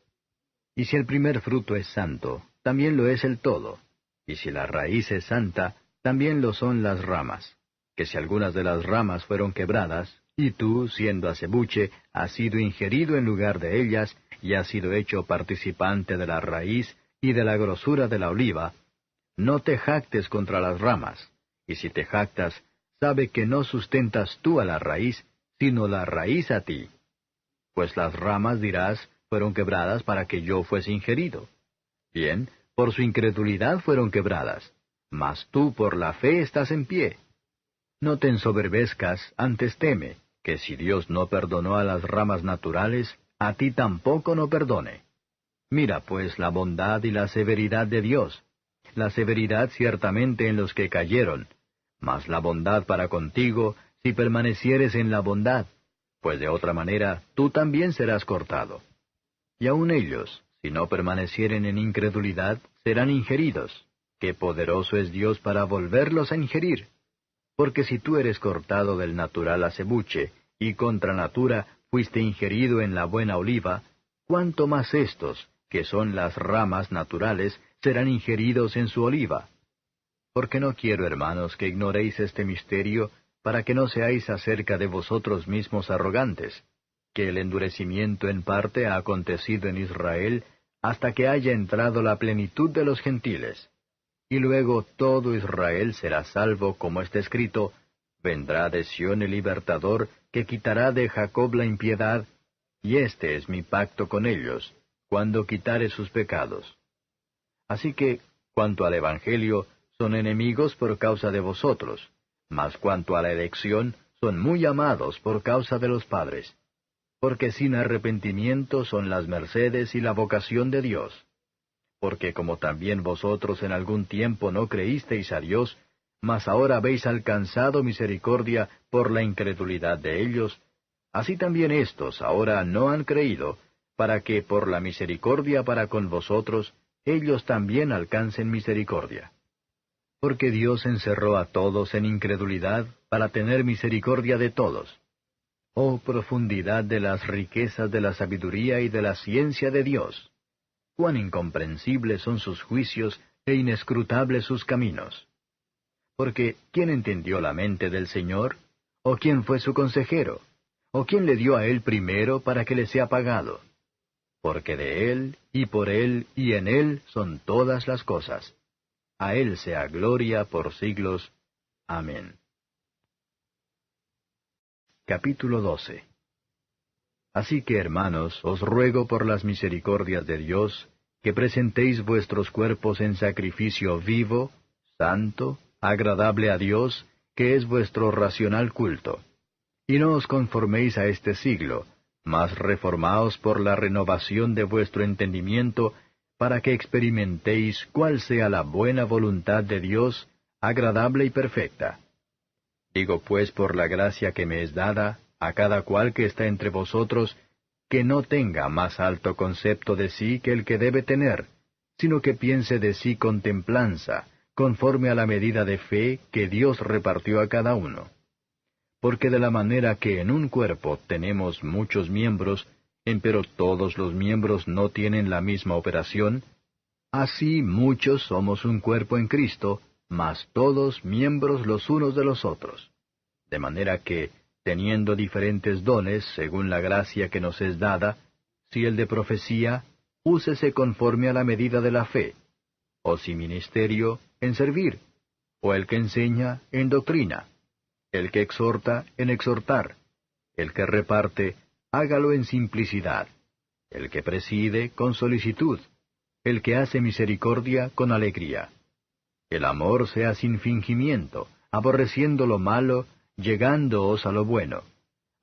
Y si el primer fruto es santo, también lo es el todo. Y si la raíz es santa, también lo son las ramas. Que si algunas de las ramas fueron quebradas, y tú, siendo acebuche, has sido ingerido en lugar de ellas, y has sido hecho participante de la raíz y de la grosura de la oliva, no te jactes contra las ramas. Y si te jactas, sabe que no sustentas tú a la raíz, sino la raíz a ti. Pues las ramas, dirás, fueron quebradas para que yo fuese ingerido. Bien, por su incredulidad fueron quebradas, mas tú por la fe estás en pie. No te ensoberbezcas, antes teme, que si Dios no perdonó a las ramas naturales, a ti tampoco no perdone. Mira pues la bondad y la severidad de Dios. La severidad ciertamente en los que cayeron, mas la bondad para contigo, si permanecieres en la bondad, pues de otra manera tú también serás cortado. Y aun ellos, si no permanecieren en incredulidad, serán ingeridos. ¡Qué poderoso es Dios para volverlos a ingerir! Porque si tú eres cortado del natural acebuche, y contra natura fuiste ingerido en la buena oliva, ¿cuánto más estos, que son las ramas naturales, serán ingeridos en su oliva? Porque no quiero, hermanos, que ignoréis este misterio, para que no seáis acerca de vosotros mismos arrogantes, que el endurecimiento en parte ha acontecido en Israel, hasta que haya entrado la plenitud de los gentiles. Y luego todo Israel será salvo, como está escrito, vendrá de Sión el libertador, que quitará de Jacob la impiedad, y este es mi pacto con ellos, cuando quitare sus pecados. Así que, cuanto al Evangelio, son enemigos por causa de vosotros, mas cuanto a la elección, son muy amados por causa de los padres. Porque sin arrepentimiento son las mercedes y la vocación de Dios. Porque como también vosotros en algún tiempo no creísteis a Dios, mas ahora habéis alcanzado misericordia por la incredulidad de ellos, así también éstos ahora no han creído, para que por la misericordia para con vosotros, ellos también alcancen misericordia. Porque Dios encerró a todos en incredulidad para tener misericordia de todos. Oh profundidad de las riquezas de la sabiduría y de la ciencia de Dios. Cuán incomprensibles son sus juicios e inescrutables sus caminos. Porque, ¿quién entendió la mente del Señor? ¿O quién fue su consejero? ¿O quién le dio a él primero para que le sea pagado? Porque de él, y por él, y en él son todas las cosas. A él sea gloria por siglos. Amén. Capítulo 12. Así que, hermanos, os ruego por las misericordias de Dios, que presentéis vuestros cuerpos en sacrificio vivo, santo, agradable a Dios, que es vuestro racional culto. Y no os conforméis a este siglo, mas reformaos por la renovación de vuestro entendimiento, para que experimentéis cuál sea la buena voluntad de Dios, agradable y perfecta. Digo pues por la gracia que me es dada, a cada cual que está entre vosotros, que no tenga más alto concepto de sí que el que debe tener, sino que piense de sí con templanza, conforme a la medida de fe que Dios repartió a cada uno. Porque de la manera que en un cuerpo tenemos muchos miembros, empero todos los miembros no tienen la misma operación, así muchos somos un cuerpo en Cristo, mas todos miembros los unos de los otros. De manera que, teniendo diferentes dones según la gracia que nos es dada, si el de profecía, úsese conforme a la medida de la fe, o si ministerio, en servir, o el que enseña, en doctrina, el que exhorta, en exhortar, el que reparte, hágalo en simplicidad, el que preside, con solicitud, el que hace misericordia, con alegría. El amor sea sin fingimiento, aborreciendo lo malo, llegándoos a lo bueno,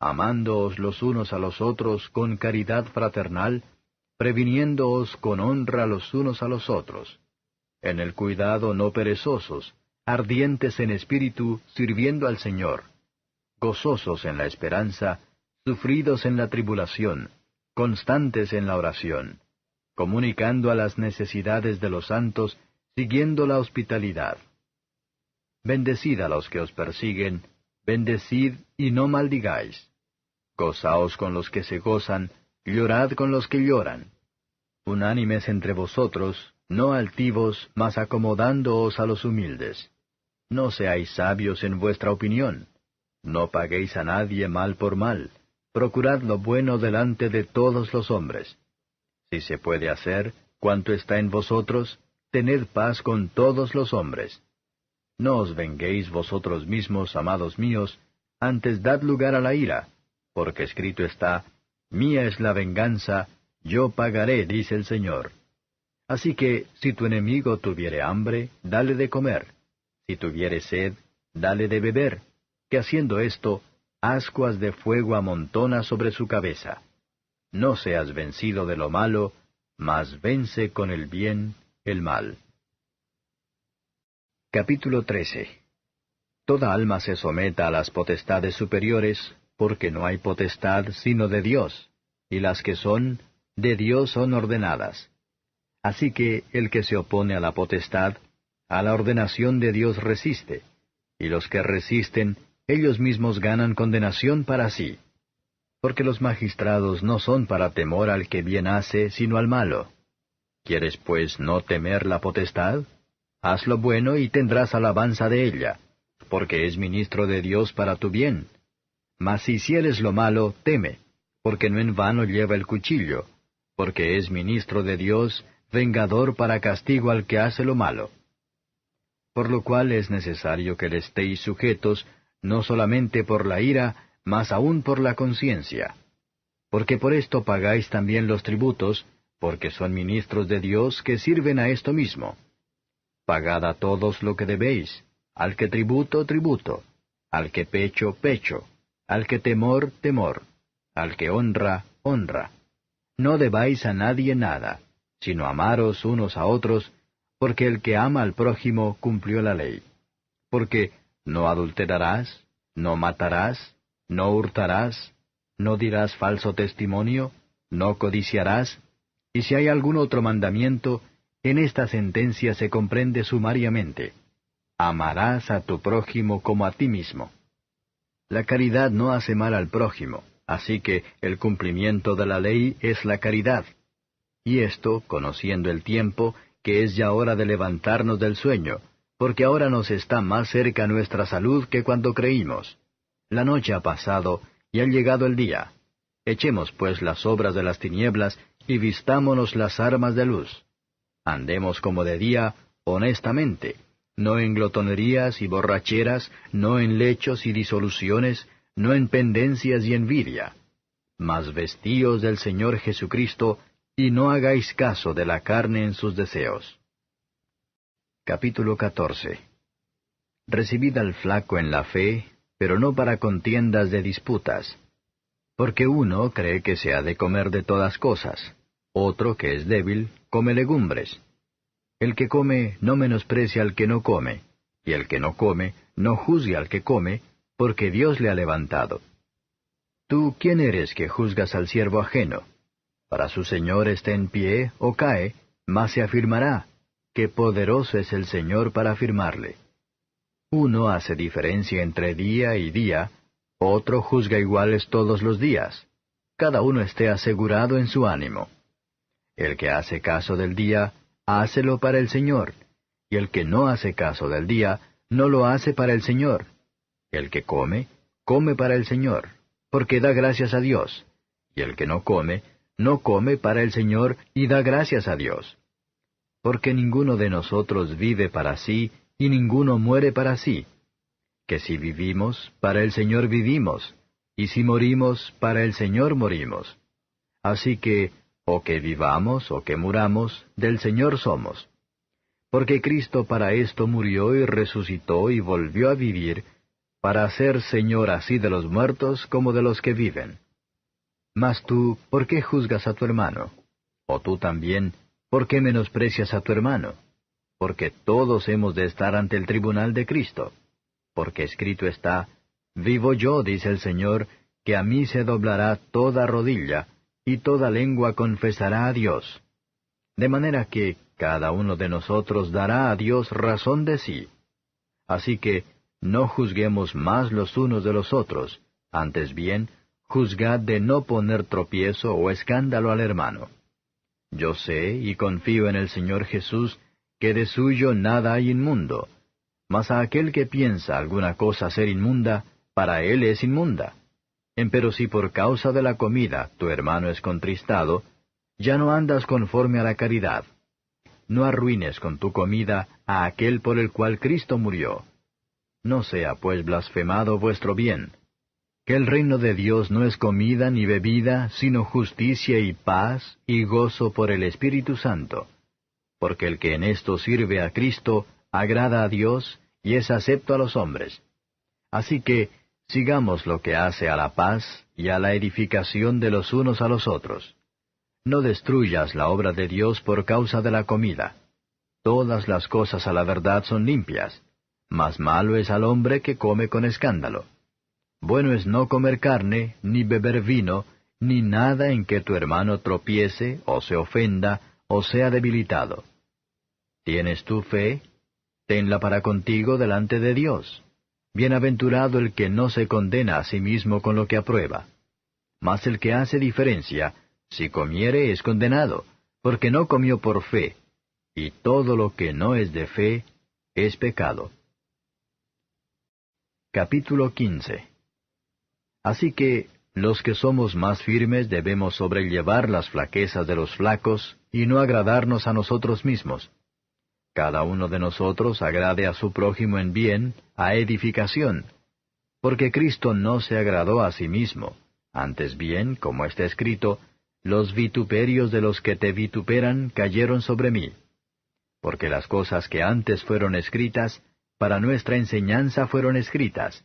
amándoos los unos a los otros con caridad fraternal, previniéndoos con honra los unos a los otros. En el cuidado no perezosos, ardientes en espíritu, sirviendo al Señor, gozosos en la esperanza, sufridos en la tribulación, constantes en la oración, comunicando a las necesidades de los santos, siguiendo la hospitalidad. Bendecid a los que os persiguen, bendecid y no maldigáis. Gozaos con los que se gozan, llorad con los que lloran. Unánimes entre vosotros, no altivos, mas acomodándoos a los humildes. No seáis sabios en vuestra opinión. No paguéis a nadie mal por mal. Procurad lo bueno delante de todos los hombres. Si se puede hacer, cuanto está en vosotros, tened paz con todos los hombres. No os venguéis vosotros mismos, amados míos, antes dad lugar a la ira, porque escrito está, Mía es la venganza, yo pagaré, dice el Señor. Así que, si tu enemigo tuviere hambre, dale de comer. Si tuviere sed, dale de beber, que haciendo esto, ascuas de fuego amontona sobre su cabeza. No seas vencido de lo malo, mas vence con el bien el mal. Capítulo 13. Toda alma se someta a las potestades superiores, porque no hay potestad sino de Dios, y las que son, de Dios son ordenadas. Así que el que se opone a la potestad, a la ordenación de Dios resiste, y los que resisten, ellos mismos ganan condenación para sí. Porque los magistrados no son para temor al que bien hace, sino al malo. ¿Quieres pues no temer la potestad? Haz lo bueno y tendrás alabanza de ella, porque es ministro de Dios para tu bien. Mas si hicieres lo malo, teme, porque no en vano lleva el cuchillo, porque es ministro de Dios, vengador para castigo al que hace lo malo. Por lo cual es necesario que le estéis sujetos, no solamente por la ira, mas aún por la conciencia. Porque por esto pagáis también los tributos, porque son ministros de Dios que sirven a esto mismo. Pagad a todos lo que debéis, al que tributo, tributo, al que pecho, pecho, al que temor, temor, al que honra, honra. No debáis a nadie nada, sino amaros unos a otros, porque el que ama al prójimo cumplió la ley. Porque no adulterarás, no matarás, no hurtarás, no dirás falso testimonio, no codiciarás, y si hay algún otro mandamiento, en esta sentencia se comprende sumariamente: amarás a tu prójimo como a ti mismo. La caridad no hace mal al prójimo, así que el cumplimiento de la ley es la caridad. Y esto, conociendo el tiempo, que es ya hora de levantarnos del sueño, porque ahora nos está más cerca nuestra salud que cuando creímos. La noche ha pasado, y ha llegado el día. Echemos pues las obras de las tinieblas, y vistámonos las armas de luz. Andemos como de día, honestamente, no en glotonerías y borracheras, no en lechos y disoluciones, no en pendencias y envidia. Mas vestíos del Señor Jesucristo, y no hagáis caso de la carne en sus deseos. Capítulo 14. Recibid al flaco en la fe, pero no para contiendas de disputas. Porque uno cree que se ha de comer de todas cosas, otro que es débil, come legumbres. El que come no menosprecia al que no come, y el que no come no juzgue al que come, porque Dios le ha levantado. ¿Tú quién eres que juzgas al siervo ajeno? Para su Señor esté en pie o cae, mas se afirmará, que poderoso es el Señor para afirmarle. Uno hace diferencia entre día y día, otro juzga iguales todos los días. Cada uno esté asegurado en su ánimo. El que hace caso del día, hácelo para el Señor, y el que no hace caso del día, no lo hace para el Señor. El que come, come para el Señor, porque da gracias a Dios, y el que no come para el Señor y da gracias a Dios. Porque ninguno de nosotros vive para sí, y ninguno muere para sí. Que si vivimos, para el Señor vivimos, y si morimos, para el Señor morimos. Así que, o que vivamos o que muramos, del Señor somos. Porque Cristo para esto murió y resucitó y volvió a vivir, para ser Señor así de los muertos como de los que viven. Mas tú, ¿por qué juzgas a tu hermano? O tú también, ¿por qué menosprecias a tu hermano? Porque todos hemos de estar ante el tribunal de Cristo. Porque escrito está, vivo yo, dice el Señor, que a mí se doblará toda rodilla, y toda lengua confesará a Dios. De manera que cada uno de nosotros dará a Dios razón de sí. Así que, no juzguemos más los unos de los otros, antes bien, juzgad de no poner tropiezo o escándalo al hermano. Yo sé y confío en el Señor Jesús, que de suyo nada hay inmundo, mas a aquel que piensa alguna cosa ser inmunda, para él es inmunda. Empero si por causa de la comida tu hermano es contristado, ya no andas conforme a la caridad. No arruines con tu comida a aquel por el cual Cristo murió. No sea pues blasfemado vuestro bien. Que el reino de Dios no es comida ni bebida, sino justicia y paz y gozo por el Espíritu Santo. Porque el que en esto sirve a Cristo, agrada a Dios, y es acepto a los hombres. Así que, sigamos lo que hace a la paz y a la edificación de los unos a los otros. No destruyas la obra de Dios por causa de la comida. Todas las cosas a la verdad son limpias, mas malo es al hombre que come con escándalo. Bueno es no comer carne, ni beber vino, ni nada en que tu hermano tropiece, o se ofenda, o sea debilitado. ¿Tienes tú fe? Tenla para contigo delante de Dios. Bienaventurado el que no se condena a sí mismo con lo que aprueba. Mas el que hace diferencia, si comiere es condenado, porque no comió por fe, y todo lo que no es de fe es pecado. Capítulo 15. Así que, los que somos más firmes debemos sobrellevar las flaquezas de los flacos, y no agradarnos a nosotros mismos. Cada uno de nosotros agrade a su prójimo en bien, a edificación. Porque Cristo no se agradó a sí mismo, antes bien, como está escrito, los vituperios de los que te vituperan cayeron sobre mí. Porque las cosas que antes fueron escritas, para nuestra enseñanza fueron escritas,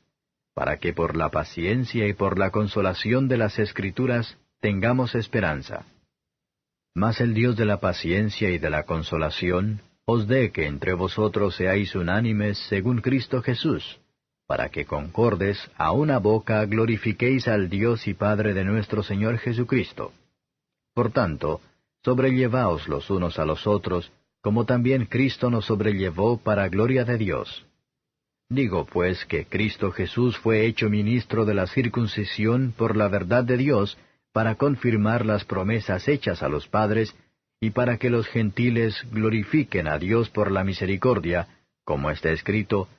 para que por la paciencia y por la consolación de las Escrituras tengamos esperanza. Mas el Dios de la paciencia y de la consolación os dé que entre vosotros seáis unánimes según Cristo Jesús, para que concordes a una boca glorifiquéis al Dios y Padre de nuestro Señor Jesucristo. Por tanto, sobrellevaos los unos a los otros, como también Cristo nos sobrellevó para gloria de Dios. Digo pues que Cristo Jesús fue hecho ministro de la circuncisión por la verdad de Dios, para confirmar las promesas hechas a los padres, y para que los gentiles glorifiquen a Dios por la misericordia, como está escrito,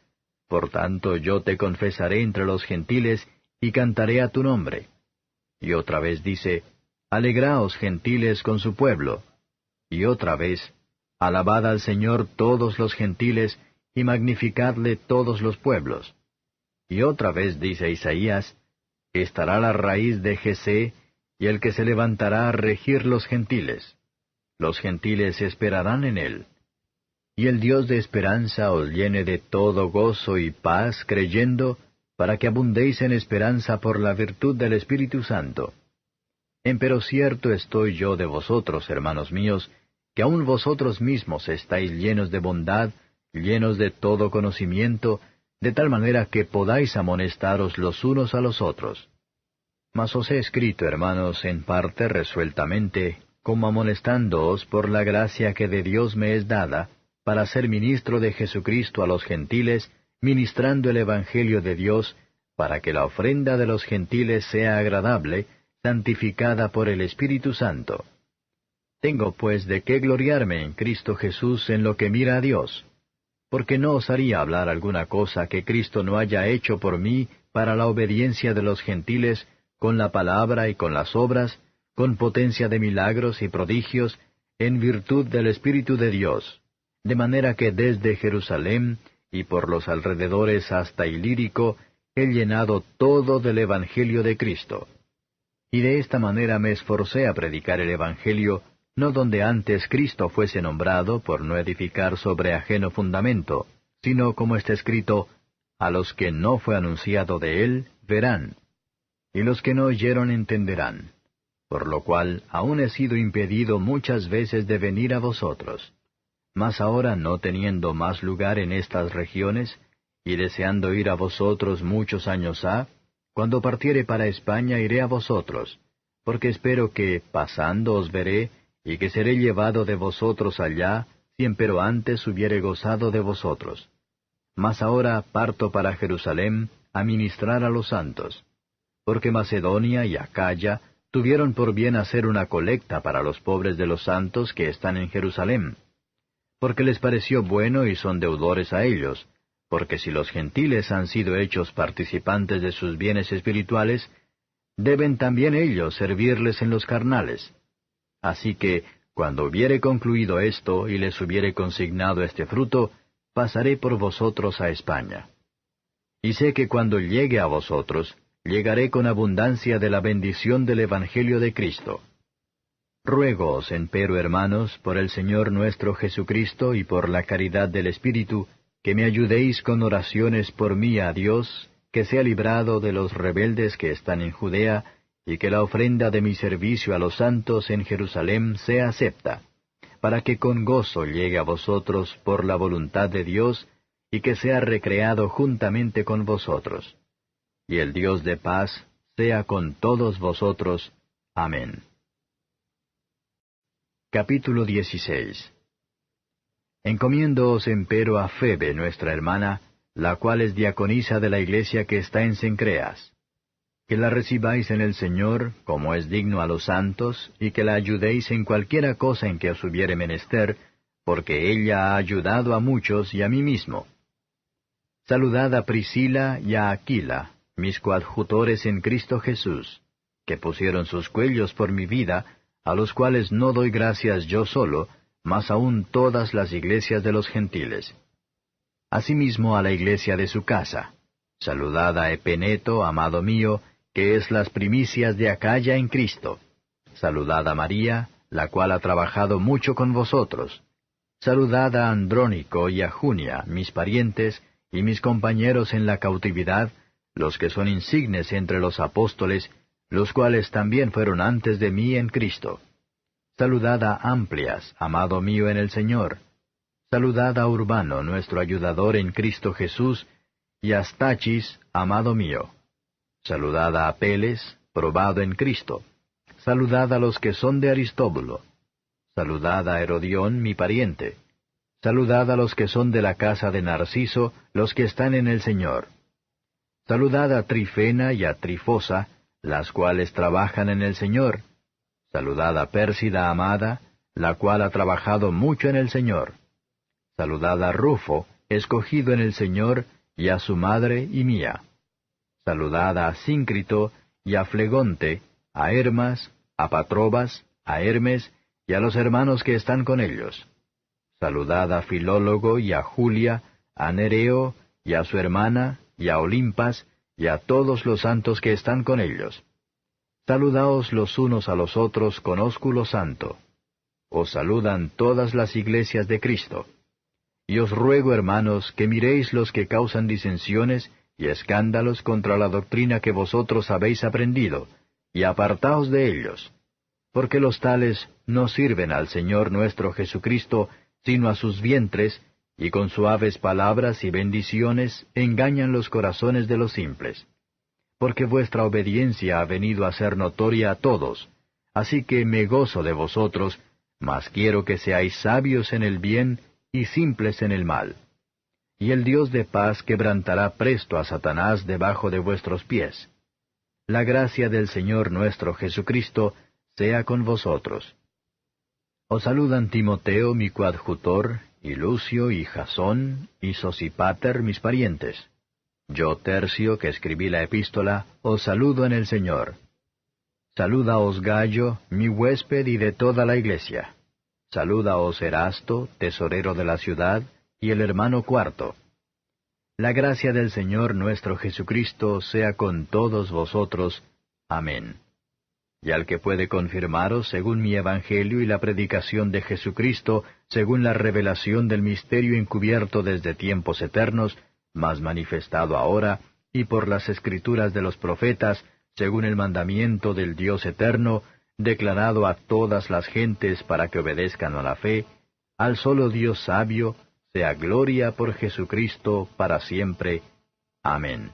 por tanto yo te confesaré entre los gentiles, y cantaré a tu nombre. Y otra vez dice, alegraos gentiles con su pueblo. Y otra vez, alabad al Señor todos los gentiles, y magnificadle todos los pueblos. Y otra vez dice Isaías, estará la raíz de Jesé, y el que se levantará a regir los gentiles. Los gentiles esperarán en él. Y el Dios de esperanza os llene de todo gozo y paz creyendo, para que abundéis en esperanza por la virtud del Espíritu Santo. Empero cierto estoy yo de vosotros, hermanos míos, que aun vosotros mismos estáis llenos de bondad, llenos de todo conocimiento, de tal manera que podáis amonestaros los unos a los otros. Mas os he escrito, hermanos, en parte resueltamente, como amonestándoos por la gracia que de Dios me es dada, para ser ministro de Jesucristo a los gentiles, ministrando el Evangelio de Dios, para que la ofrenda de los gentiles sea agradable, santificada por el Espíritu Santo. Tengo pues de qué gloriarme en Cristo Jesús en lo que mira a Dios, porque no osaría hablar alguna cosa que Cristo no haya hecho por mí para la obediencia de los gentiles, con la palabra y con las obras, con potencia de milagros y prodigios, en virtud del Espíritu de Dios, de manera que desde Jerusalén y por los alrededores hasta Ilírico he llenado todo del Evangelio de Cristo. Y de esta manera me esforcé a predicar el Evangelio, no donde antes Cristo fuese nombrado, por no edificar sobre ajeno fundamento, sino como está escrito, a los que no fue anunciado de él, verán, y los que no oyeron entenderán, por lo cual aún he sido impedido muchas veces de venir a vosotros. Mas ahora, no teniendo más lugar en estas regiones, y deseando ir a vosotros muchos años ha, cuando partiere para España iré a vosotros, porque espero que, pasando os veré, y que seré llevado de vosotros allá, si empero antes hubiere gozado de vosotros. Mas ahora parto para Jerusalén a ministrar a los santos, porque Macedonia y Acaya tuvieron por bien hacer una colecta para los pobres de los santos que están en Jerusalén, porque les pareció bueno y son deudores a ellos, porque si los gentiles han sido hechos participantes de sus bienes espirituales, deben también ellos servirles en los carnales. Así que, cuando hubiere concluido esto y les hubiere consignado este fruto, pasaré por vosotros a España. Y sé que cuando llegue a vosotros, llegaré con abundancia de la bendición del Evangelio de Cristo. Ruégoos, empero, hermanos, por el Señor nuestro Jesucristo y por la caridad del Espíritu, que me ayudéis con oraciones por mí a Dios, que sea librado de los rebeldes que están en Judea, y que la ofrenda de mi servicio a los santos en Jerusalén sea acepta, para que con gozo llegue a vosotros por la voluntad de Dios, y que sea recreado juntamente con vosotros. Y el Dios de paz sea con todos vosotros. Amén. Capítulo 16. Encomiéndoos empero a Febe nuestra hermana, la cual es diaconisa de la iglesia que está en Cencreas, que la recibáis en el Señor, como es digno a los santos, y que la ayudéis en cualquiera cosa en que os hubiere menester, porque ella ha ayudado a muchos y a mí mismo. Saludad a Priscila y a Aquila, mis coadjutores en Cristo Jesús, que pusieron sus cuellos por mi vida, a los cuales no doy gracias yo solo, mas aún todas las iglesias de los gentiles. Asimismo a la iglesia de su casa. Saludad a Epeneto, amado mío, que es las primicias de Acaya en Cristo. Saludad a María, la cual ha trabajado mucho con vosotros. Saludad a Andrónico y a Junia, mis parientes, y mis compañeros en la cautividad, los que son insignes entre los apóstoles, los cuales también fueron antes de mí en Cristo. Saludad a Amplias, amado mío en el Señor. Saludad a Urbano, nuestro ayudador en Cristo Jesús, y a Stachis, amado mío. Saludad a Apeles, probado en Cristo. Saludad a los que son de Aristóbulo. Saludad a Herodión, mi pariente. Saludad a los que son de la casa de Narciso, los que están en el Señor. Saludad a Trifena y a Trifosa, las cuales trabajan en el Señor. Saludad a Pérsida amada, la cual ha trabajado mucho en el Señor. Saludad a Rufo, escogido en el Señor, y a su madre y mía. Saludad a Síncrito y a Flegonte, a Hermas, a Patrobas, a Hermes, y a los hermanos que están con ellos. Saludad a Filólogo y a Julia, a Nereo, y a su hermana, y a Olimpas, y a todos los santos que están con ellos. Saludaos los unos a los otros con ósculo santo. Os saludan todas las iglesias de Cristo. Y os ruego, hermanos, que miréis los que causan disensiones y escándalos contra la doctrina que vosotros habéis aprendido, y apartaos de ellos, porque los tales no sirven al Señor nuestro Jesucristo, sino a sus vientres, y con suaves palabras y bendiciones engañan los corazones de los simples. Porque vuestra obediencia ha venido a ser notoria a todos, así que me gozo de vosotros, mas quiero que seáis sabios en el bien y simples en el mal. Y el Dios de paz quebrantará presto a Satanás debajo de vuestros pies. La gracia del Señor nuestro Jesucristo sea con vosotros. Os saludan Timoteo, mi coadjutor, y Lucio, y Jasón, y Sosipáter, mis parientes. Yo, Tercio, que escribí la epístola, os saludo en el Señor. Salúdaos Gallo, mi huésped y de toda la iglesia. Salúdaos Erasto, tesorero de la ciudad, y el hermano Cuarto. La gracia del Señor nuestro Jesucristo sea con todos vosotros. Amén. Y al que puede confirmaros según mi evangelio y la predicación de Jesucristo, según la revelación del misterio encubierto desde tiempos eternos, mas manifestado ahora, y por las escrituras de los profetas, según el mandamiento del Dios eterno, declarado a todas las gentes para que obedezcan a la fe, al solo Dios sabio, sea gloria por Jesucristo para siempre. Amén.